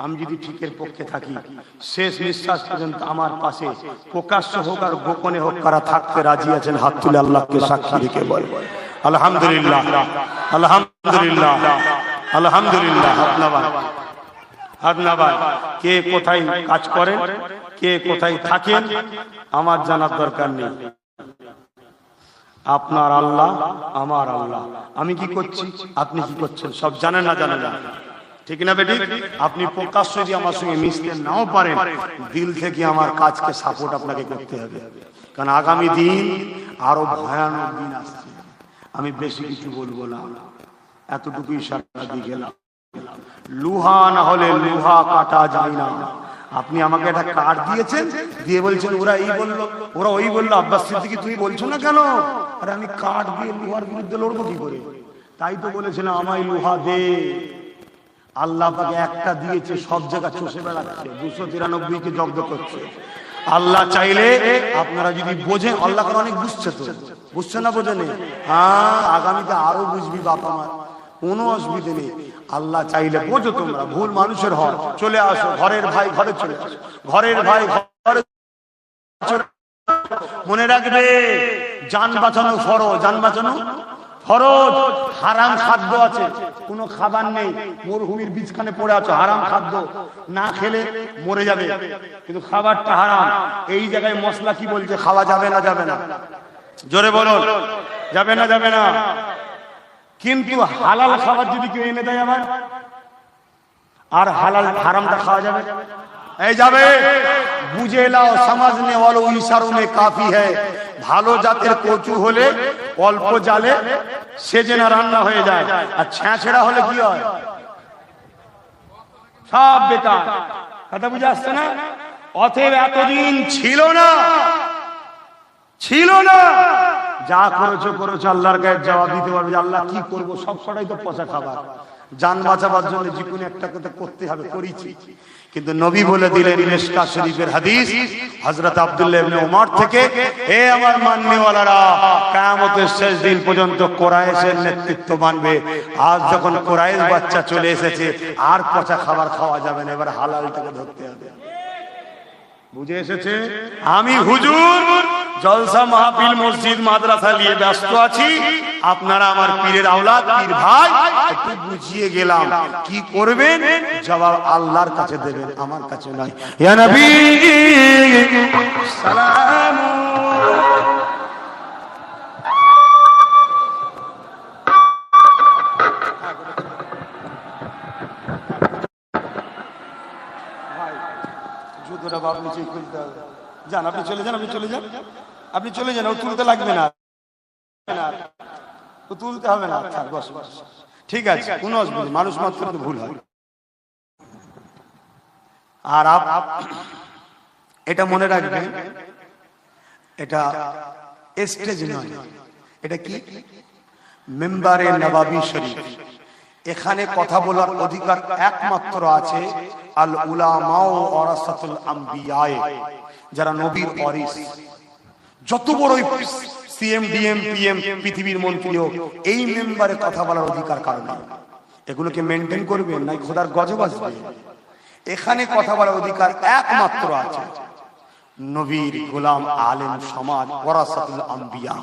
আমি যদি ঠিকের পক্ষে থাকি, শেষ নিঃশ্বাস পর্যন্ত আমার পাশে প্রকাশ্য হোক আর গোপনে হোক কারা থাকতে রাজি আছেন, হাত তুলে আল্লাহকে সাক্ষী রেখে বল আলহামদুলিল্লাহ, আলহামদুলিল্লাহ, আলহামদুলিল্লাহ। আপনার কে কোথায় কাজ করেন, কে কোথায় থাকেন, আমার জানার দরকার নেই। আপনার আল্লাহ, আমার আল্লাহ। আমি কি করছি, আপনি কি করছেন, সব জানেন না জানেন না? ঠিক না বেটি? আপনি প্রকাশ্য যদি আমার সঙ্গে মিশতে নাও পারেন, দিল থেকে আমার কাজকে সাপোর্ট আপনাকে করতে হবে। কারণ আগামী দিন আরো ভয়ানক দিন আসছে। আমি বেশি কিছু বলবো না, এতটুকুই ইশারা দিয়ে গেলাম। লোহা না হলে লোহা কাটা যায় না। আপনি আমাকে একটা কার্ড দিয়েছেন, দিয়ে বলছেন ওরা এই বললো, ওরা ওই বললো, আব্বাস সিদ্দিকী তুমি বলছো না কেন? আরে আমি কার্ড দিয়ে লোহার বিরুদ্ধে লড়বো কি করে? তাই তো বলেছিলাম আমায় লোহা দে। আল্লাহ পাকে একটা দিয়েছে, সব জায়গা চষে বেড়াচ্ছে, 293কে জব্দ করছে। আল্লাহ চাইলে, আপনারা যদি বোঝেন, আল্লাহ অনেক বুঝছে, তো বুঝছে না বোঝে নেই? হ্যাঁ, আগামীতে আরো বুঝবি বাবা মা, কোনো অসুবিধে নেই। আল্লাহ চাইলে, বোঝো তোমরা, ভুল মানুষের হয়, চলে আসো, ঘরের ভাই ঘরে চলে আসো, ঘরের ভাই ঘরে। মনে রাখবে, জান বাঁচানো ফরজ, জান বাঁচানো ফরজ। হারাম খাদ্য আছে, কোনো খাবার নেই, মরুভূমির বীজখানে পড়ে আছো, হারাম খাদ্য না খেলে মরে যাবে, কিন্তু খাবারটা হারাম। এই জায়গায় মশলা কি বলছে, খাওয়া যাবে না? যাবে না? জোরে বলো, যাবে না? যাবে না? কিন্তু হালাল খাবার যদি কেউ এনে দেয় আমার, আর হালাল হারামটা খাওয়া যাবে? এই যাবে। বুঝে লাও, সমাজনে ওয়ালো ইশারো মে কাফি হ্যায়। ভালো জাতের কচু হলে অল্প জালে সেজে না রান্না হয়ে যায়, আর ছেঁচড়া হলে কি হয়? সব বেকার। কথা বুঝে আসছে না? অতএব এতদিন ছিল না, যা করেছো করেছো, আল্লাহর গায়ে জবাব দিতে পারবে। আল্লাহ কি করবো, সব কটাই তো পচা খাবার। জান বাঁচাবার জন্য যে কোনো একটা কথা করতে হবে, করেছি। কিন্তু নবী বলে দিলেন, মিশকাত শরীফের হাদিস হযরত আব্দুল্লাহ ইবনে ওমর থেকে, হে আমার মাননেওয়ালারা, কিয়ামতের শেষ দিন পর্যন্ত কুরাইশের নেতৃত্ব মানবে। আজ যখন কুরাইশ বাচ্চা চলে এসেছে, আর পচা খাবার খাওয়া যাবে না, এবার হালালটাকে ধরতে হবে। বুঝে এসেছে? আমি হুজুর জলসা মাহফিল মসজিদ মাদ্রাসা নিয়ে ব্যস্ত আছি, আপনারা আমার পীরের আওলাদ, পীর ভাই, একটু বুঝিয়ে গেলাম। কি করবেন, জবাব আল্লাহর কাছে দেবেন, আমার কাছে নয়। ইয়া নবী সালাম। জুতোটা বাপ নিচে খুলতে হবে। যান, আপনি চলে যান, আপনি চলে যান, আপনি চলে যান। ও তুলতে লাগবে না, ও তুলতে হবে না। ঠিক আছে, কোনো অসুবিধা, মানুষ মাত্র তো ভুল হয়। আর এটা মনে রাখবেন, এটা স্টেজ নয়, এটা কি? মেম্বারে নবাবী শরীফ। এখানে কথা বলার অধিকার একমাত্র আছে আল উলামা ওয়ারাসাতুল আম্বিয়া, যারা নবীর ওয়ারিস। যত বড়ই সিএম ডিএম পিএম পৃথিবীর মন্ত্রী হোক, এই মেম্বারে কথা বলার অধিকার কারণ নেই। এগুলোকে মেনটেন করবেন না খোদার গজব আসবে। এখানে কথা বলার অধিকার একমাত্র আছে নবীর গোলাম আলেম সমাজ ওয়ারাসাতুল আম্বিয়া।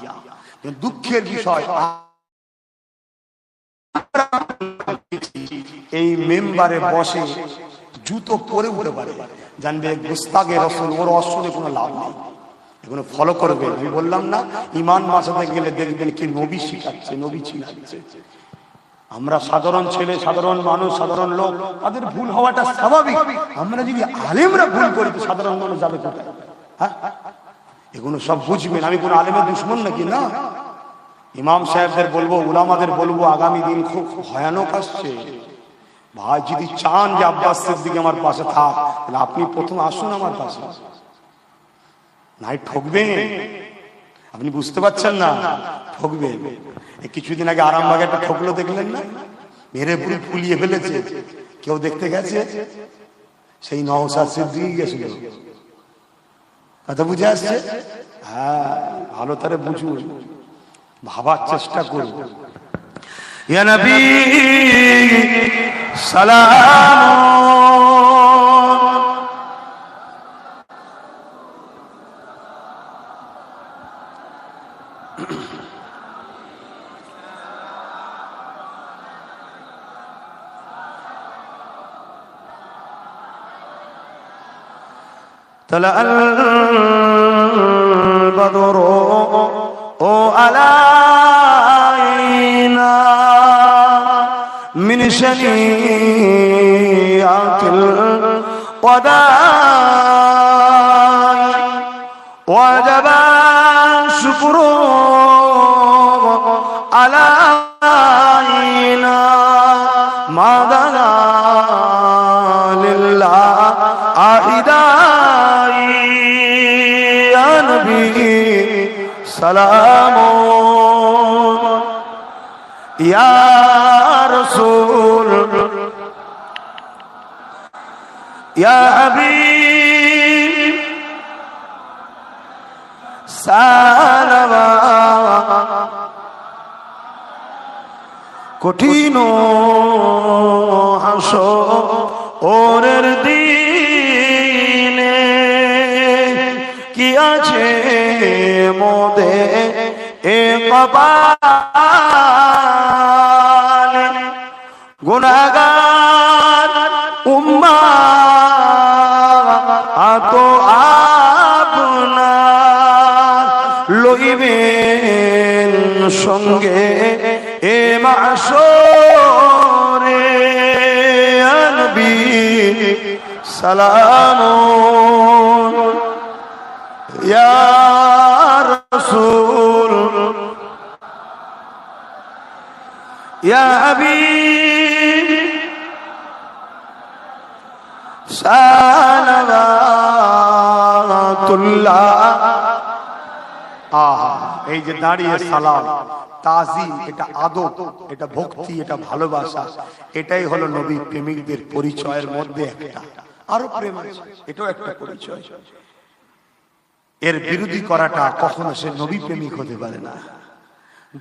দুঃখের বিষয় এই মেম্বারে বসে জুতো পরে উঠে পারে, জানবে গুস্তাগে রসুল, ওর অশ্বরে কোনো লাভ নেই, এগুলো ফলো করবেন। আমি বললাম না, ইমান মাসাতে গেলে দেখবেন কি নবী শিখাচ্ছে, নবী শিখাচ্ছে। আমরা সাধারণ ছেলে, সাধারণ মানুষ, সাধারণ লোক, তাদের ভুল হওয়াটা স্বাভাবিক। আমরা যদি আলেমরা ভুল করি তো সাধারণ মানুষ যাবে কোথায়? হ্যাঁ, এগুলো সব বুঝবেন। আমি কোন আলেমের দুশ্মন নাকি? না। ইমাম সাহেবদের বলবো, উলামাদের বলবো, আগামী দিন খুব ভয়ানক আসছে ভাই। যদি চান যে আব্বাস সিদ্দিকী আমার পাশে থাক, তাহলে আপনি প্রথম আসুন আমার পাশে, নাই ঠকবেন। আপনি বুঝতে পারছেন না, ঠকবেন। কিছুদিন আগে আরামবাগে একটা ঠকলো, দেখলেন না? মেরে পুরো ফুলিয়ে ফেলেছে। কেউ দেখতে গেছে? সেই নওশাদ সিদ্দিকী গেছিল। কথা বুঝে আসছে? হ্যাঁ, ভালো তারে বুঝুন, ভাবার চেষ্টা করুন। ইয়া নবী সালাম طلع البدر علينا من شنيعة الوداع وجب الشكر علينا ما دنا لله عائداي يا نبي سلام يا رسول يا حبيب صلوات কঠিন হাসরের দিনে কি আছে মোদে এ কপাল গুনাহগার উম্মাত আপনার লইবেন সঙ্গে এ মাশরে ইয়া নবী সালাম ইয়া রাসূল ইয়া হাবিব সালাওয়াতুল্লাহ। আহা, এই যে দাঁড়িয়ে সালাম, তাজিম, এটা আদব, এটা ভক্তি, এটা ভালোবাসা, এটাই হলো নবী প্রেমিকদের পরিচয়ের মধ্যে একটা। আরো প্রেম আছে, এটাও একটা পরিচয়। এর বিরোধী করাটা কখনো সে নবী প্রেমিক হতে পারে না।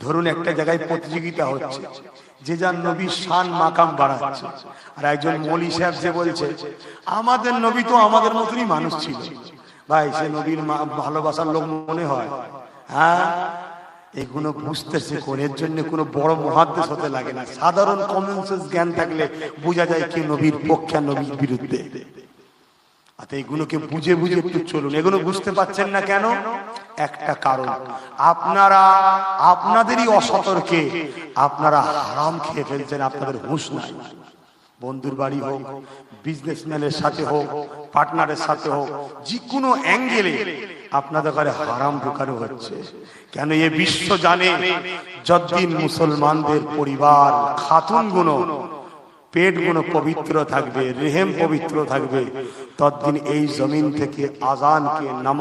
ধরুন একটা জায়গায় প্রতিযোগিতা হচ্ছে, যে যার নবীর শান মাকাম বাড়াচ্ছে, আর একজন মৌলী সাহেব যে বলছে আমাদের নবী তো আমাদের মতনই মানুষ ছিল। ভাই, সে নবীর ভালোবাসার লোক মনে হয়? হ্যাঁ, এগুলো বুঝতেছে কোন, এর জন্য কোনো বড় মুহাদ্দিস হতে লাগে না। সাধারণ কমন সেন্স জ্ঞান থাকলে বোঝা যায় কি নবীর পক্ষে, নবীর বিরুদ্ধে। এগুলোকে বুঝে বুঝে একটু চলুন। এগুলো বুঝতে পারছেন না কেন? একটা কারণ, আপনারা আপনাদেরই অসতর্কে আপনারা হারাম খেয়ে ফেলছেন, আপনাদের হুঁশ নাই। বন্ধুর বাড়ি হোক, বিজনেসম্যানের সাথে হোক, পার্টনারের সাথে হোক, যে কোনো অ্যাঙ্গেলে আপনাদের ঘরে হারাম ঢুকানো হচ্ছে। কেন? এ বিশ্ব জানে যতদিন মুসলমানদের পরিবার খাতুনগুলো পেট গুলো পবিত্র থাকবে, রেহেম পবিত্র থাকবে, ততদিন এই জমিন থেকে আজানকে নামাজ